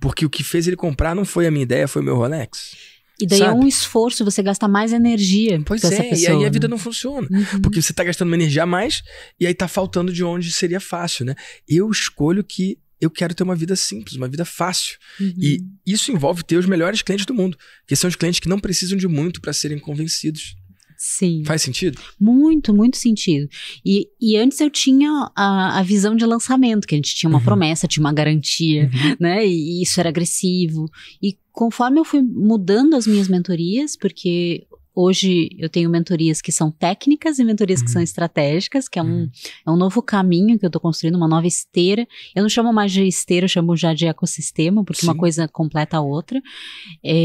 Porque o que fez ele comprar não foi a minha ideia, foi o meu Rolex. E daí é um esforço, você gasta mais energia com essa pessoa. E aí a vida não funciona. Porque você tá gastando uma energia a mais e aí tá faltando de onde seria fácil, né? Eu escolho que eu quero ter uma vida simples, uma vida fácil. E isso envolve ter os melhores clientes do mundo. Que são os clientes que não precisam de muito para serem convencidos. Sim. Faz sentido? Muito, muito sentido. E antes eu tinha a visão de lançamento, que a gente tinha uma promessa, tinha uma garantia, né? E isso era agressivo. E conforme eu fui mudando as minhas mentorias, porque hoje eu tenho mentorias que são técnicas e mentorias que são estratégicas, que é um novo caminho que eu estou construindo, uma nova esteira. Eu não chamo mais de esteira, eu chamo já de ecossistema, porque uma coisa completa a outra.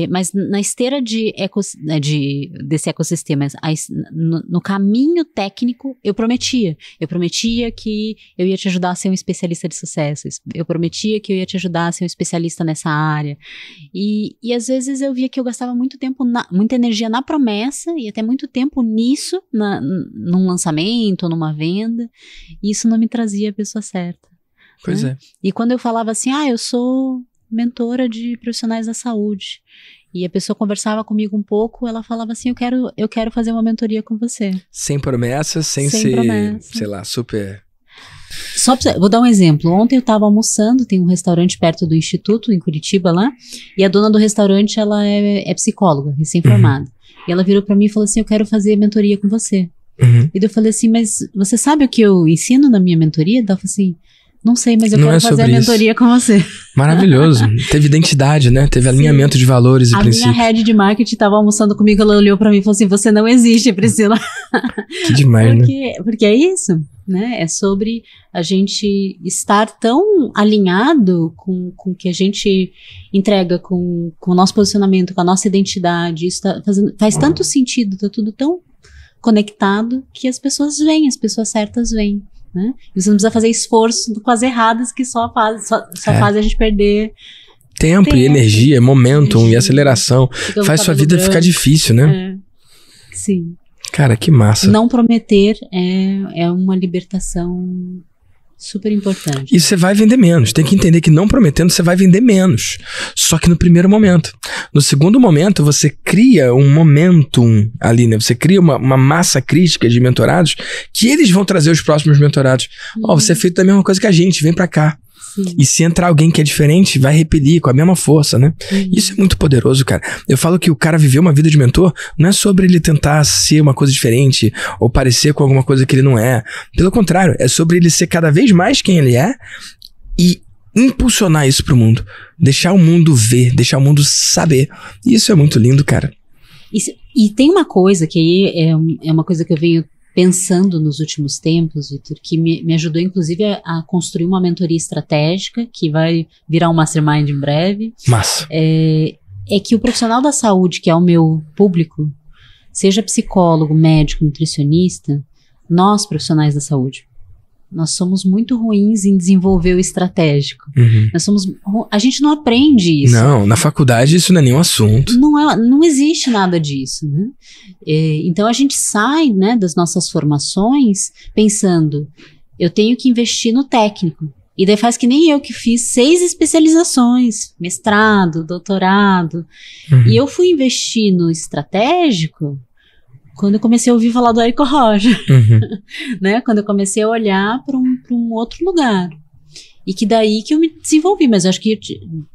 Mas na esteira desse ecossistema, no caminho técnico, eu prometia que eu ia te ajudar a ser um especialista de sucesso. Eu prometia que eu ia te ajudar a ser um especialista nessa área. E às vezes eu via que eu gastava muito tempo, muita energia na promessa, e até muito tempo nisso, num lançamento, numa venda, e isso não me trazia a pessoa certa. Pois é. E quando eu falava assim, eu sou mentora de profissionais da saúde, e a pessoa conversava comigo um pouco, ela falava assim, eu quero fazer uma mentoria com você. Sem promessa, sem ser, promessa. Sei lá, super... Vou dar um exemplo. Ontem eu estava almoçando, tem um restaurante perto do Instituto, em Curitiba lá, e a dona do restaurante, ela é psicóloga, recém-formada. E ela virou pra mim e falou assim, eu quero fazer mentoria com você. E eu falei assim, mas você sabe o que eu ensino na minha mentoria? Ela falou assim, não sei, mas eu quero fazer a mentoria com você. Maravilhoso. Teve identidade, né? Teve alinhamento de valores e princípios. A minha head de marketing estava almoçando comigo, ela olhou pra mim e falou assim, você não existe, Priscila. Que demais, né? Porque é isso, né? É sobre a gente estar tão alinhado com o que a gente entrega, com o nosso posicionamento, com a nossa identidade. Isso faz tanto sentido, tá tudo tão conectado que as pessoas certas vêm. Né? E você não precisa fazer esforço com as erradas que só fazem a gente perder tempo e energia, momentum e aceleração. Faz sua vida ficar difícil, né? Sim. Cara, que massa. Não prometer é uma libertação super importante. E você vai vender menos. Tem que entender que não prometendo você vai vender menos. Só que no primeiro momento. No segundo momento, você cria um momentum ali, né? Você cria uma massa crítica de mentorados que eles vão trazer os próximos mentorados. Você é feito da mesma coisa que a gente, vem pra cá. Sim. E se entrar alguém que é diferente, vai repelir com a mesma força, né? Isso é muito poderoso, cara. Eu falo que o cara viver uma vida de mentor não é sobre ele tentar ser uma coisa diferente ou parecer com alguma coisa que ele não é. Pelo contrário, é sobre ele ser cada vez mais quem ele é e impulsionar isso pro mundo. Deixar o mundo ver, deixar o mundo saber. E isso é muito lindo, cara. E tem uma coisa que aí é uma coisa que eu venho pensando nos últimos tempos, Vitor, que me ajudou inclusive a construir uma mentoria estratégica, que vai virar um mastermind em breve. Massa. É que o profissional da saúde, que é o meu público, seja psicólogo, médico, nutricionista, nós profissionais da saúde, nós somos muito ruins em desenvolver o estratégico. A gente não aprende isso. Não, na faculdade isso não é nenhum assunto. Não existe nada disso, né? Então a gente sai, né, das nossas formações pensando, eu tenho que investir no técnico. E daí faz que nem eu, que fiz 6 especializações, mestrado, doutorado. E eu fui investir no estratégico quando eu comecei a ouvir falar do Érico Rocha, né? Quando eu comecei a olhar para um outro lugar. E que daí que eu me desenvolvi, mas eu acho que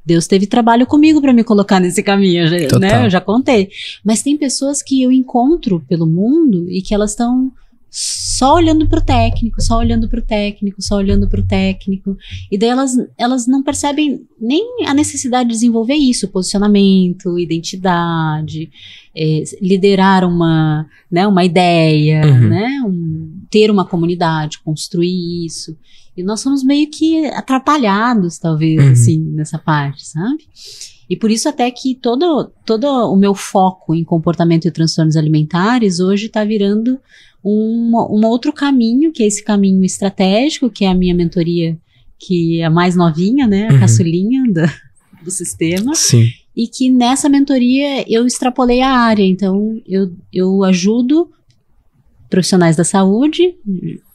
Deus teve trabalho comigo para me colocar nesse caminho, né? Eu já contei. Mas tem pessoas que eu encontro pelo mundo e que elas estão só olhando pro técnico, só olhando pro técnico, só olhando pro técnico. E daí elas não percebem nem a necessidade de desenvolver isso, posicionamento, identidade, liderar uma ideia, né? Ter uma comunidade, construir isso. E nós somos meio que atrapalhados, talvez, assim, nessa parte, sabe? E por isso até que todo o meu foco em comportamento e transtornos alimentares hoje está virando um outro caminho, que é esse caminho estratégico, que é a minha mentoria, que é a mais novinha, né? A caçulinha do sistema. Sim. E que nessa mentoria eu extrapolei a área. Então, eu ajudo profissionais da saúde,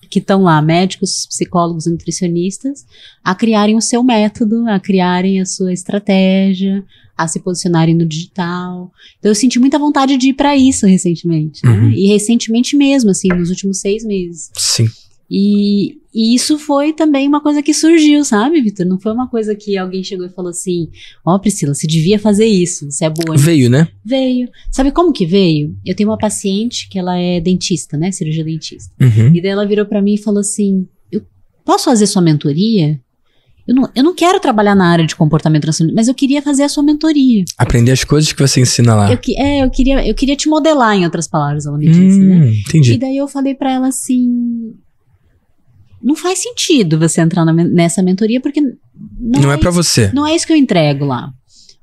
que estão lá, médicos, psicólogos, nutricionistas, a criarem o seu método, a criarem a sua estratégia, a se posicionarem no digital. Então eu senti muita vontade de ir para isso recentemente, né? E recentemente mesmo, assim, nos últimos 6 meses. Sim. E isso foi também uma coisa que surgiu, sabe, Vitor? Não foi uma coisa que alguém chegou e falou assim, Priscila, você devia fazer isso, você é boa. Veio, né? Veio. Sabe como que veio? Eu tenho uma paciente que ela é dentista, né? Cirurgia dentista. E daí ela virou pra mim e falou assim, eu posso fazer sua mentoria? eu não quero trabalhar na área de comportamento transformador, mas eu queria fazer a sua mentoria. Aprender as coisas que você ensina lá. Eu queria te modelar, em outras palavras, ela me disse, né? Entendi. E daí eu falei pra ela assim, não faz sentido você entrar nessa mentoria, porque não é pra você. Não é isso que eu entrego lá.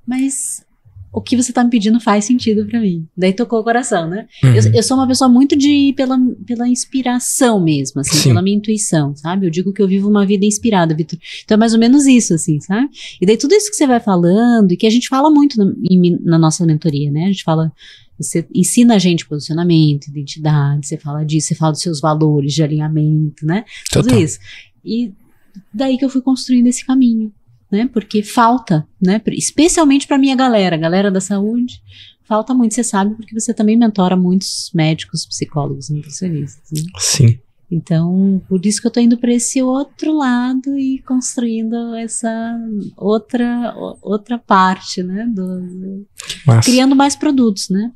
Mas o que você tá me pedindo faz sentido pra mim. Daí tocou o coração, né? Eu sou uma pessoa muito pela inspiração mesmo, assim, Sim. pela minha intuição, sabe? Eu digo que eu vivo uma vida inspirada, Vitor. Então é mais ou menos isso, assim, sabe? E daí tudo isso que você vai falando, e que a gente fala muito na nossa mentoria, né? A gente fala, você ensina a gente posicionamento, identidade, você fala disso, você fala dos seus valores de alinhamento, né? Tudo Total. isso. E daí que eu fui construindo esse caminho. Né? Porque falta, né? Especialmente para minha galera da saúde, falta muito, você sabe, porque você também mentora muitos médicos, psicólogos, nutricionistas, né? Sim. Então, por isso que eu tô indo para esse outro lado e construindo essa outra parte, né? Massa. Criando mais produtos, né?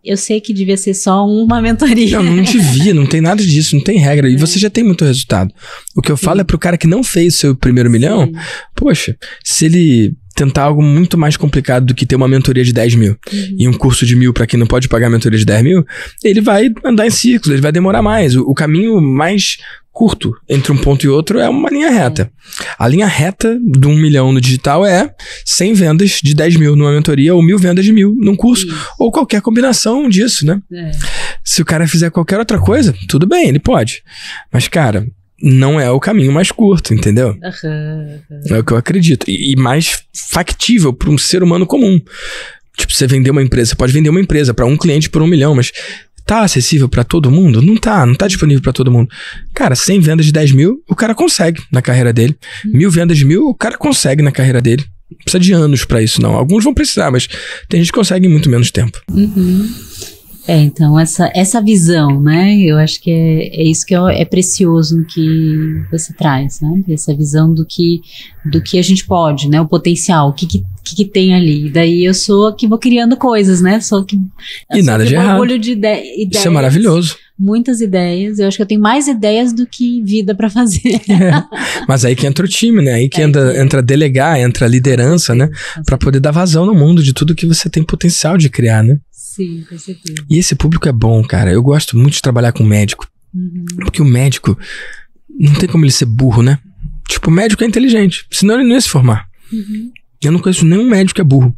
Eu sei que devia ser só uma mentoria. Não devia, não tem nada disso, não tem regra. E você já tem muito resultado. O que eu falo é pro cara que não fez o seu primeiro milhão, poxa, se ele tentar algo muito mais complicado do que ter uma mentoria de 10 mil e um curso de 1.000 para quem não pode pagar a mentoria de 10 mil, ele vai andar em círculos, ele vai demorar mais. O caminho mais curto entre um ponto e outro é uma linha reta. A linha reta de 1 milhão no digital é 100 vendas de 10 mil numa mentoria ou 1.000 vendas de 1.000 num curso. Isso. Ou qualquer combinação disso, né? Se o cara fizer qualquer outra coisa, tudo bem, ele pode. Mas, cara, não é o caminho mais curto, entendeu? É o que eu acredito. E mais factível para um ser humano comum. Tipo, você vender uma empresa, você pode vender uma empresa para um cliente por 1 milhão, mas tá acessível pra todo mundo? Não tá disponível pra todo mundo. Cara, 100 vendas de 10 mil, o cara consegue na carreira dele. 1.000 vendas de 1.000, o cara consegue na carreira dele. Não precisa de anos pra isso, não. Alguns vão precisar, mas tem gente que consegue em muito menos tempo. Então, essa visão, né? Eu acho que é isso que é precioso no que você traz, né? Essa visão do que a gente pode, né? O potencial, o que tem ali. Daí eu sou a que vou criando coisas, né? E nada de errado. Orgulho de ideias. Isso é maravilhoso. Muitas ideias. Eu acho que eu tenho mais ideias do que vida pra fazer. Mas aí que entra o time, né? Aí que entra delegar, entra a liderança, né? Pra poder dar vazão no mundo de tudo que você tem potencial de criar, né? Sim, com certeza. E esse público é bom, cara. Eu gosto muito de trabalhar com médico. Porque o médico, não tem como ele ser burro, né? Tipo, o médico é inteligente. Senão ele não ia se formar. Eu não conheço nenhum médico que é burro.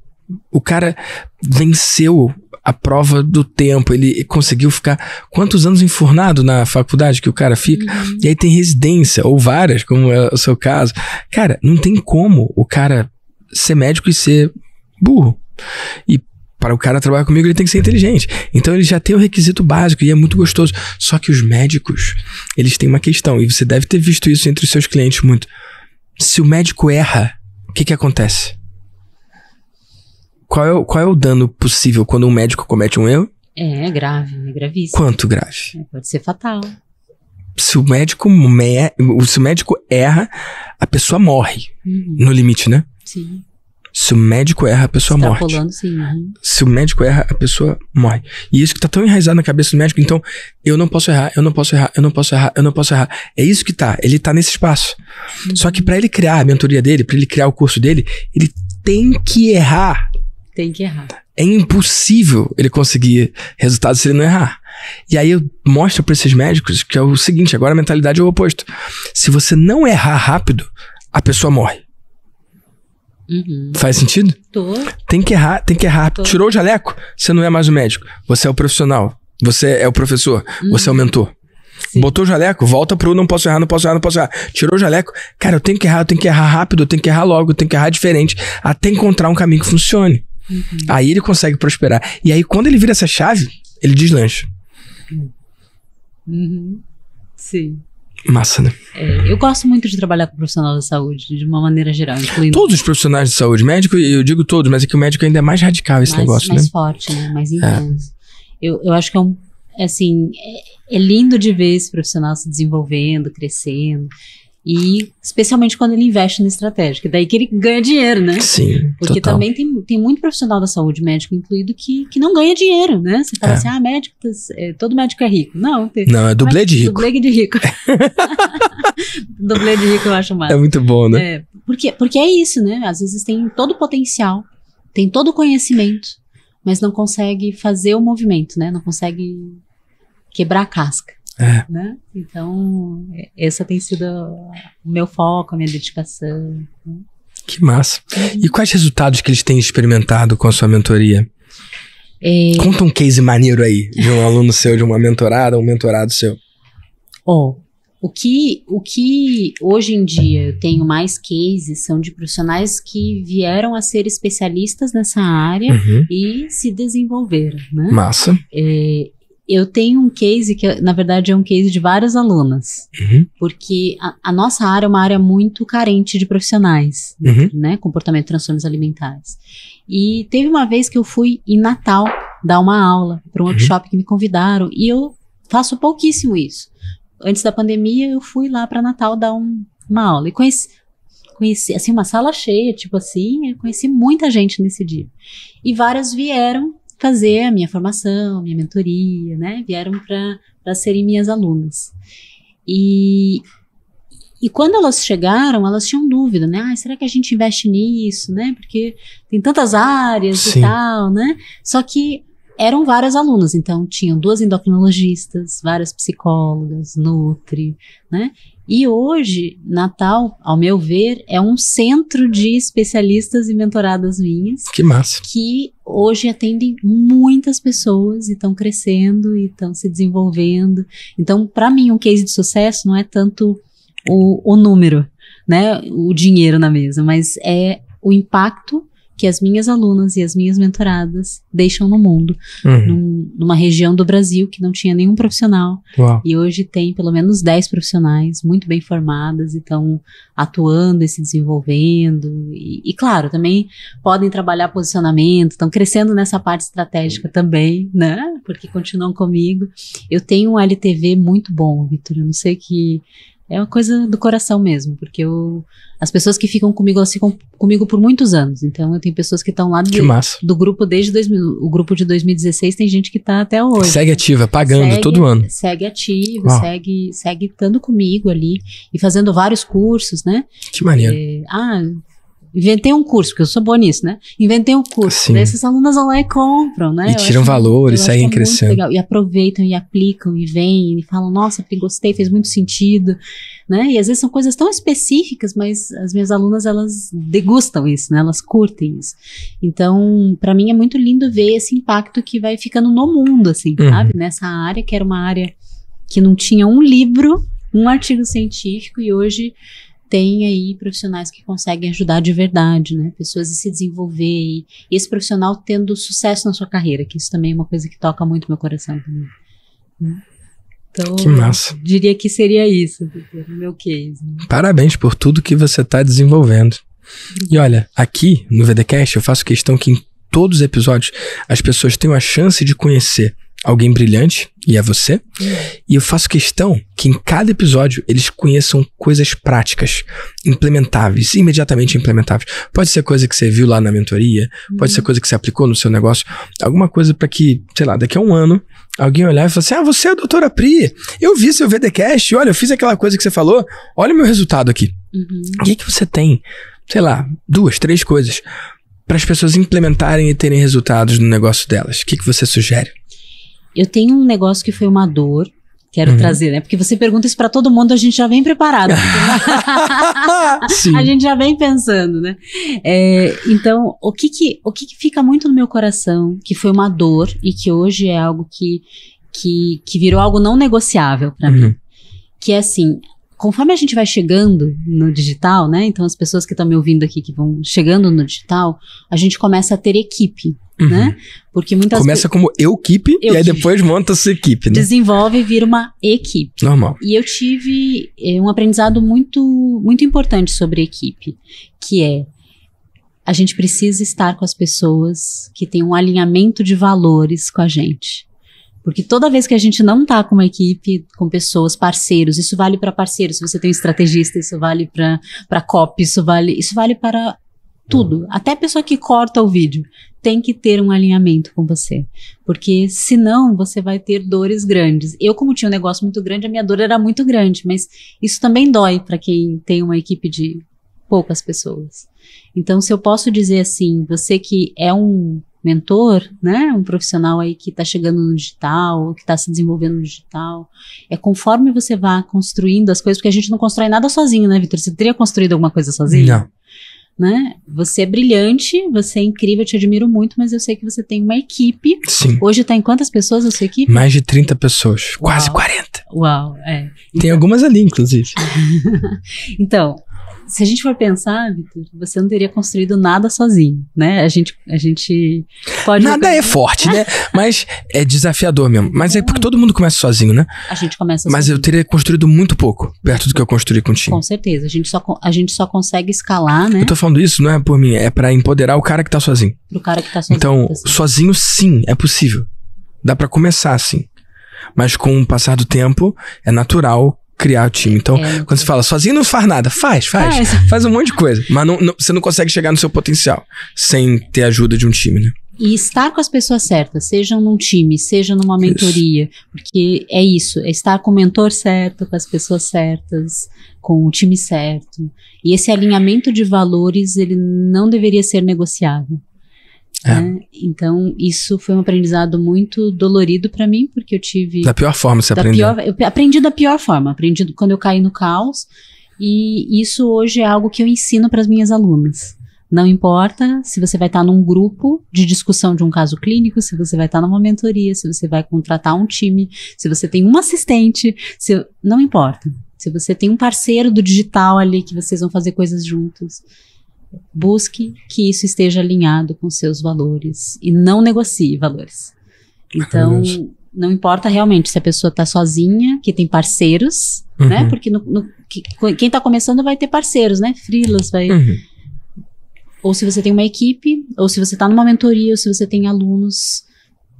O cara venceu a prova do tempo. Ele conseguiu ficar quantos anos enfurnado na faculdade que o cara fica. E aí tem residência, ou várias, como é o seu caso. Cara, não tem como o cara ser médico e ser burro. E para o cara trabalhar comigo, ele tem que ser inteligente. Então ele já tem o requisito básico e é muito gostoso. Só que os médicos, eles têm uma questão, e você deve ter visto isso entre os seus clientes muito. Se o médico erra, o que acontece? Qual é o dano possível quando um médico comete um erro? É grave, é gravíssimo. Quanto grave? Pode ser fatal. Se o médico erra, a pessoa morre. No limite, né? Sim. Se o médico erra, a pessoa morre. Sim. Se o médico erra, a pessoa morre. E isso que tá tão enraizado na cabeça do médico, então, eu não posso errar. É isso que tá, ele tá nesse espaço. Só que pra ele criar a mentoria dele, pra ele criar o curso dele, ele tem que errar. É impossível ele conseguir resultado se ele não errar. E aí eu mostro pra esses médicos que é o seguinte, agora a mentalidade é o oposto. Se você não errar rápido, a pessoa morre. Faz sentido? Tem que errar. Tirou o jaleco, você não é mais o médico. Você é o profissional. Você é o professor. Você é o mentor. Sim. Botou o jaleco, volta pro não posso errar. Tirou o jaleco, cara, eu tenho que errar rápido, eu tenho que errar logo, eu tenho que errar diferente, até encontrar um caminho que funcione. Aí ele consegue prosperar. E aí quando ele vira essa chave, ele deslancha. Sim. Massa, né? Eu gosto muito de trabalhar com profissional da saúde, de uma maneira geral, incluindo todos os profissionais de saúde, médico, eu digo todos, mas é que o médico ainda é mais radical esse negócio, mais né? Forte, né? Mais intenso. Eu acho que é lindo de ver esse profissional se desenvolvendo, crescendo. E especialmente quando ele investe na estratégia, que daí que ele ganha dinheiro, né? Sim, porque total. também tem muito profissional da saúde, médico incluído, que não ganha dinheiro, né? Você fala assim, médico, todo médico é rico. Não, é dublê de rico. Dublê de rico. Dublê de rico eu acho mais. É muito bom, né? Porque é isso, né? Às vezes tem todo o potencial, tem todo o conhecimento, mas não consegue fazer o movimento, né? Não consegue quebrar a casca. Né? Então, esse tem sido o meu foco, a minha dedicação. Né? Que massa. E quais resultados que eles têm experimentado com a sua mentoria? Conta um case maneiro aí, de um aluno seu, de uma mentorada, um mentorado seu. O que hoje em dia eu tenho mais cases são de profissionais que vieram a ser especialistas nessa área e se desenvolveram, né? Massa. Eu tenho um case que, na verdade, é um case de várias alunas, porque a nossa área é uma área muito carente de profissionais, né? Comportamento e transtornos alimentares. E teve uma vez que eu fui em Natal dar uma aula para um workshop que me convidaram, e eu faço pouquíssimo isso. Antes da pandemia, eu fui lá para Natal dar uma aula, e conheci, assim, uma sala cheia, tipo assim, eu conheci muita gente nesse dia. E várias vieram fazer a minha formação, minha mentoria, né? Vieram para serem minhas alunas. E quando elas chegaram, elas tinham dúvida, né? Será que a gente investe nisso, né? Porque tem tantas áreas e tal, né? Só que eram várias alunas, então tinham 2 endocrinologistas, várias psicólogas, nutri, né? E hoje, Natal, ao meu ver, é um centro de especialistas e mentoradas minhas. Que massa. Que hoje atendem muitas pessoas e estão crescendo e estão se desenvolvendo. Então, para mim, um case de sucesso não é tanto o número, né? O dinheiro na mesa, mas é o impacto que as minhas alunas e as minhas mentoradas deixam no mundo, numa região do Brasil que não tinha nenhum profissional. Uau. E hoje tem pelo menos 10 profissionais muito bem formadas e estão atuando e se desenvolvendo. E claro, também podem trabalhar posicionamento, estão crescendo nessa parte estratégica também, né? Porque continuam comigo. Eu tenho um LTV muito bom, Vitor. Eu não sei que... É uma coisa do coração mesmo, porque as pessoas que ficam comigo, elas ficam comigo por muitos anos. Então, eu tenho pessoas que estão lá do grupo desde o grupo de 2016, tem gente que tá até hoje. Segue ativa, pagando todo ano. Segue ativo, segue estando comigo ali e fazendo vários cursos, né? Que maneiro. Inventei um curso, porque eu sou boa nisso, né? Inventei um curso. Daí essas alunas vão lá e compram, né? E tiram valor e seguem crescendo. Legal. E aproveitam e aplicam e vêm e falam, nossa, gostei, fez muito sentido, né? E às vezes são coisas tão específicas, mas as minhas alunas, elas degustam isso, né? Elas curtem isso. Então, pra mim é muito lindo ver esse impacto que vai ficando no mundo, assim, sabe? Nessa área, que era uma área que não tinha um livro, um artigo científico, e hoje tem aí profissionais que conseguem ajudar de verdade, né? Pessoas a se desenvolver e esse profissional tendo sucesso na sua carreira, que isso também é uma coisa que toca muito meu coração também. Então, que massa. Eu diria que seria isso, no meu case. Né? Parabéns por tudo que você está desenvolvendo. E olha, aqui no VDcast eu faço questão que em todos os episódios as pessoas tenham a chance de conhecer alguém brilhante, e é você, e eu faço questão que em cada episódio eles conheçam coisas práticas, implementáveis, imediatamente implementáveis. Pode ser coisa que você viu lá na mentoria, pode ser coisa que você aplicou no seu negócio, alguma coisa para que, sei lá, daqui a um ano, alguém olhar e falar assim, você é a doutora Pri, eu vi seu VDcast, olha, eu fiz aquela coisa que você falou, olha o meu resultado aqui. O que você tem, sei lá, 2, 3 coisas para as pessoas implementarem e terem resultados no negócio delas? O que você sugere? Eu tenho um negócio que foi uma dor, quero trazer, né? Porque você pergunta isso pra todo mundo, a gente já vem preparado. A gente já vem pensando, né? Então, o que fica muito no meu coração, que foi uma dor e que hoje é algo que virou algo não negociável pra mim. Que é assim, conforme a gente vai chegando no digital, né? Então, as pessoas que estão me ouvindo aqui, que vão chegando no digital, a gente começa a ter equipe. Né? Porque muitas começa como eu-equipe e aí depois monta a sua equipe, né? Desenvolve e vira uma equipe. Normal. E eu tive um aprendizado muito, muito importante sobre equipe, que é a gente precisa estar com as pessoas que têm um alinhamento de valores com a gente. Porque toda vez que a gente não tá com uma equipe, com pessoas, parceiros, isso vale para parceiros, se você tem um estrategista, isso vale para copy, isso vale para tudo. Até a pessoa que corta o vídeo tem que ter um alinhamento com você. Porque senão você vai ter dores grandes. Eu, como tinha um negócio muito grande, a minha dor era muito grande, mas isso também dói para quem tem uma equipe de poucas pessoas. Então, se eu posso dizer assim, você que é um mentor, né, um profissional aí que está chegando no digital, que está se desenvolvendo no digital, é conforme você vá construindo as coisas, porque a gente não constrói nada sozinho, né, Vitor? Você teria construído alguma coisa sozinho? Não. Né? Você é brilhante, você é incrível, eu te admiro muito, mas eu sei que você tem uma equipe. Sim. Hoje está em quantas pessoas a sua equipe? Mais de 30 pessoas, quase 40. Uau, é. Tem algumas ali, inclusive. Então, se a gente for pensar, Vitor, você não teria construído nada sozinho, né? A gente pode... Nada é forte, né? Mas é desafiador mesmo. Mas é porque todo mundo começa sozinho, né? A gente começa Mas sozinho. eu teria construído muito pouco, perto do que eu construí contigo. Com certeza. A gente só consegue escalar, né? Eu tô falando isso, não é por mim, é pra empoderar o cara que tá sozinho. Pro cara que tá sozinho. Então, sozinho sim, é possível. Dá pra começar assim. Mas com o passar do tempo, é natural criar o time. Então, quando você fala sozinho não faz nada, faz um monte de coisa, mas você não consegue chegar no seu potencial sem ter a ajuda de um time, né? E estar com as pessoas certas, seja num time, seja numa mentoria, porque é isso, é estar com o mentor certo, com as pessoas certas, com o time certo. E esse alinhamento de valores, ele não deveria ser negociável. Né? Então, isso foi um aprendizado muito dolorido pra mim, porque eu tive... Da pior forma você aprendeu. Eu aprendi da pior forma, aprendi quando eu caí no caos, e isso hoje é algo que eu ensino para as minhas alunas. Não importa se você vai estar num grupo de discussão de um caso clínico, se você vai estar numa mentoria, se você vai contratar um time, se você tem um assistente, não importa. Se você tem um parceiro do digital ali que vocês vão fazer coisas juntos, busque que isso esteja alinhado com seus valores e não negocie valores. Então, não importa realmente se a pessoa está sozinha, que tem parceiros, né? Porque quem está começando vai ter parceiros, né? Freelas, vai... Ou se você tem uma equipe, ou se você está numa mentoria, ou se você tem alunos,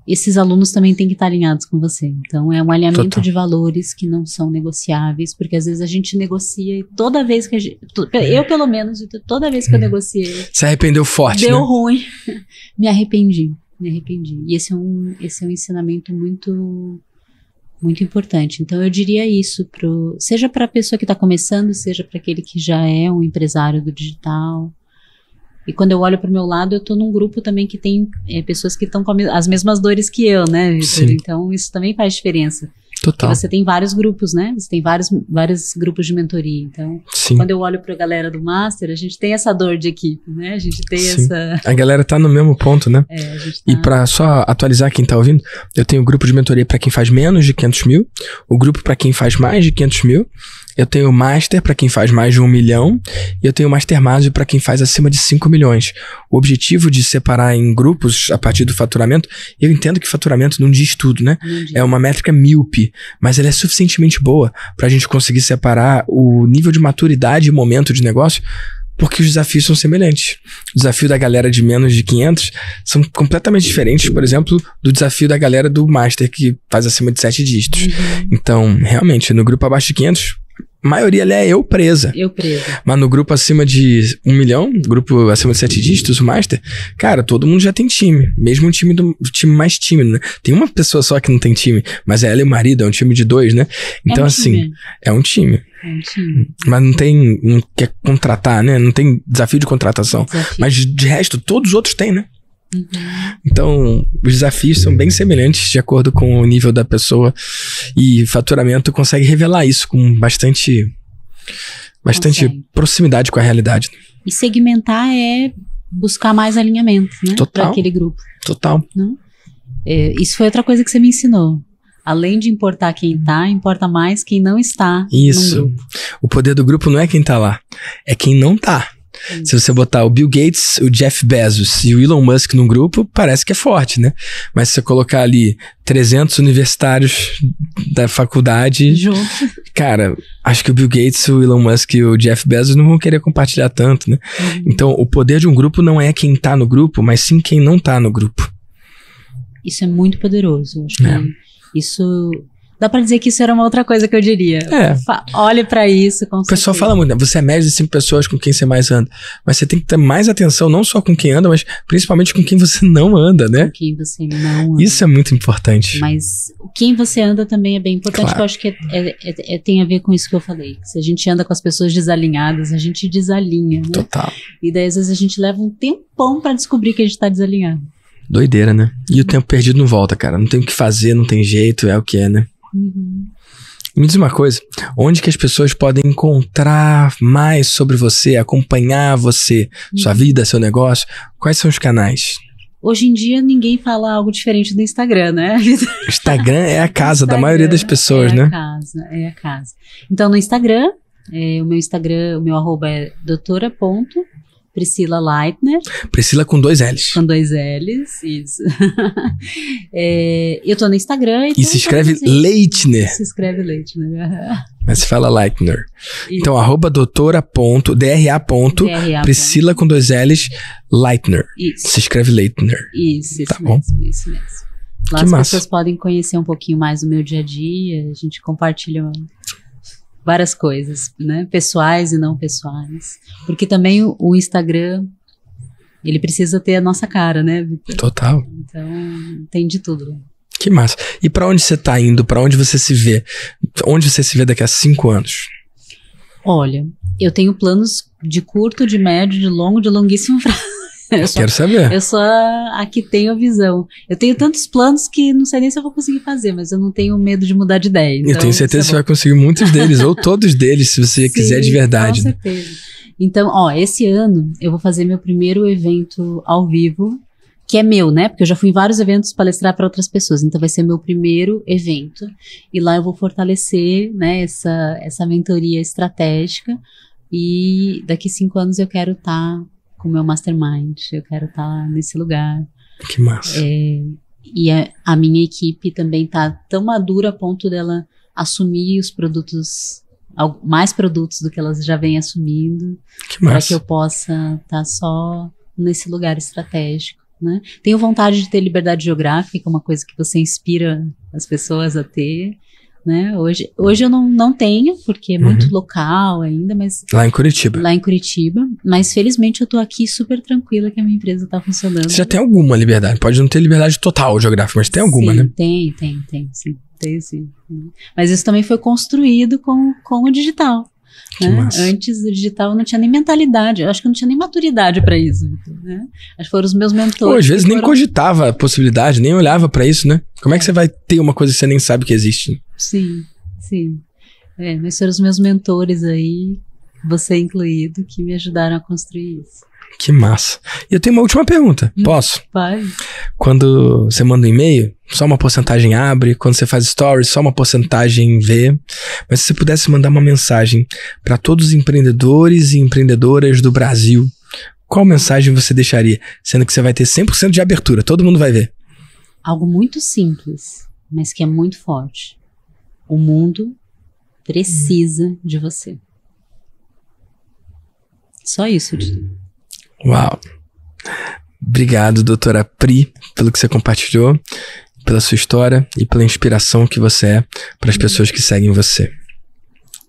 esses alunos também têm que estar alinhados com você. Então, é um alinhamento de valores que não são negociáveis, porque às vezes a gente negocia e toda vez que a gente... Eu, pelo menos, toda vez que eu negociei... Se arrependeu forte, deu né? ruim. Me arrependi. E esse é um ensinamento muito, muito importante. Então, eu diria isso, seja para a pessoa que está começando, seja para aquele que já é um empresário do digital. E quando eu olho para o meu lado, eu estou num grupo também que tem pessoas que estão com as mesmas dores que eu, né, Vitor? Então, isso também faz diferença. Total. Porque você tem vários grupos, né? Você tem vários grupos de mentoria. Então, quando eu olho para a galera do Master, a gente tem essa dor de equipe, né? A gente tem essa... A galera tá no mesmo ponto, né? A gente tá... E para só atualizar quem tá ouvindo, eu tenho o grupo de mentoria para quem faz menos de 500 mil, o grupo para quem faz mais de 500 mil, eu tenho o Master para quem faz mais de 1 milhão e eu tenho o Master Master para quem faz acima de 5 milhões. O objetivo de separar em grupos a partir do faturamento, eu entendo que faturamento não diz tudo, né? É uma métrica míope, mas ela é suficientemente boa para a gente conseguir separar o nível de maturidade e momento de negócio, porque os desafios são semelhantes. O desafio da galera de menos de 500 são completamente diferentes, por exemplo, do desafio da galera do Master, que faz acima de 7 dígitos. Então, realmente, no grupo abaixo de 500... a maioria ali é eu presa. Mas no grupo acima de 1 milhão, grupo acima de 7 dígitos, o Master, cara, todo mundo já tem time. Mesmo um time time mais tímido, né? Tem uma pessoa só que não tem time, mas é ela e o marido, é um time de 2, né? Então, é um time. Mas não quer contratar, né? Não tem desafio de contratação. Mas de resto, todos os outros têm, né? Então, os desafios são bem semelhantes de acordo com o nível da pessoa, e faturamento consegue revelar isso com bastante proximidade com a realidade. E segmentar é buscar mais alinhamento, né? Para aquele grupo. Total. Né? Isso foi outra coisa que você me ensinou. Além de importar quem tá, importa mais quem não está no grupo. O poder do grupo não é quem tá lá, é quem não tá. Se você botar o Bill Gates, o Jeff Bezos e o Elon Musk num grupo, parece que é forte, né? Mas se você colocar ali 300 universitários da faculdade... junto. Cara, acho que o Bill Gates, o Elon Musk e o Jeff Bezos não vão querer compartilhar tanto, né? Então, o poder de um grupo não é quem tá no grupo, mas sim quem não tá no grupo. isso é muito poderoso. Acho que isso... Dá pra dizer que isso era uma outra coisa que eu diria. Olhe pra isso. O pessoal fala muito, né? Você é média de 5 pessoas com quem você mais anda. Mas você tem que ter mais atenção, não só com quem anda, mas principalmente com quem você não anda, né? Com quem você não anda. Isso é muito importante. Mas quem você anda também é bem importante, porque eu acho que tem a ver com isso que eu falei. Se a gente anda com as pessoas desalinhadas, a gente desalinha, né? Total. E daí, às vezes, a gente leva um tempão pra descobrir que a gente tá desalinhado. Doideira, né? E o tempo perdido não volta, cara. Não tem o que fazer, não tem jeito, é o que é, né? Me diz uma coisa, onde que as pessoas podem encontrar mais sobre você, acompanhar você, sua vida, seu negócio? Quais são os canais? Hoje em dia ninguém fala algo diferente do Instagram, né? O Instagram é a casa da maioria das pessoas, né? É a casa. Então no Instagram, o meu arroba é doutora.Priscila Leitner. Priscila com 2 L's. Com 2 L's, isso. Eu tô no Instagram. E se escreve Leitner. Se escreve Leitner. Mas se fala Leitner. Isso. Então, @doutora.dra.Priscila com 2 L's Leitner. Isso. Se escreve Leitner. Isso bom. Isso mesmo. Lá as pessoas podem conhecer um pouquinho mais do meu dia a dia. A gente compartilha várias coisas, né? Pessoais e não pessoais. Porque também o Instagram, ele precisa ter a nossa cara, né, Vitor? Total. Então, tem de tudo. Que massa. E pra onde você tá indo? Pra onde você se vê? Onde você se vê daqui a 5 anos? Olha, eu tenho planos de curto, de médio, de longo, de longuíssimo prazo. Quero saber. Eu sou a que tenho a visão. Eu tenho tantos planos que não sei nem se eu vou conseguir fazer, mas eu não tenho medo de mudar de ideia. Então, eu tenho certeza que você vai conseguir muitos deles, ou todos deles, se você quiser de verdade. Com certeza. Então, esse ano eu vou fazer meu primeiro evento ao vivo, que é meu, né? Porque eu já fui em vários eventos palestrar para outras pessoas, então vai ser meu primeiro evento. E lá eu vou fortalecer, né, essa mentoria estratégica. E daqui 5 anos eu quero estar com o meu mastermind, eu quero estar nesse lugar. Que massa. E a minha equipe também tá tão madura a ponto dela assumir os produtos, mais produtos do que elas já vêm assumindo, para que eu possa estar só nesse lugar estratégico, né? Tenho vontade de ter liberdade geográfica, que é uma coisa que você inspira as pessoas a ter, né? Hoje eu não tenho, porque é muito local ainda, mas... Lá em Curitiba, mas felizmente eu tô aqui super tranquila que a minha empresa tá funcionando. Você já tem alguma liberdade, pode não ter liberdade total geográfica, mas tem alguma, né? Tem, sim. Mas isso também foi construído com o digital. Né? Antes do digital eu não tinha nem mentalidade, eu acho que eu não tinha nem maturidade pra isso, né? Acho que foram os meus mentores. Às vezes nem cogitava a possibilidade, nem olhava pra isso, né? Como é que você vai ter uma coisa que você nem sabe que existe? Sim. Mas foram os meus mentores aí, você incluído, que me ajudaram a construir isso. Que massa. E eu tenho uma última pergunta, posso? Vai. Quando você manda um e-mail, só uma porcentagem abre. Quando você faz stories, só uma porcentagem vê. Mas se você pudesse mandar uma mensagem para todos os empreendedores e empreendedoras do Brasil, qual mensagem você deixaria? Sendo que você vai ter 100% de abertura, todo mundo vai ver. Algo muito simples, mas que é muito forte. O mundo precisa de você. Só isso, Uau. Obrigado, doutora Pri, pelo que você compartilhou, pela sua história e pela inspiração que você é para as pessoas que seguem você.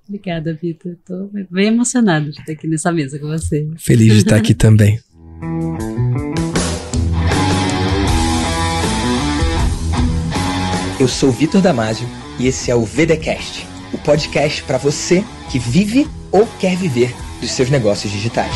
Obrigada, Vitor. Estou bem emocionada de estar aqui nessa mesa com você. Feliz de estar aqui também. Eu sou Vitor Damasio e esse é o VDcast, o podcast para você que vive ou quer viver dos seus negócios digitais.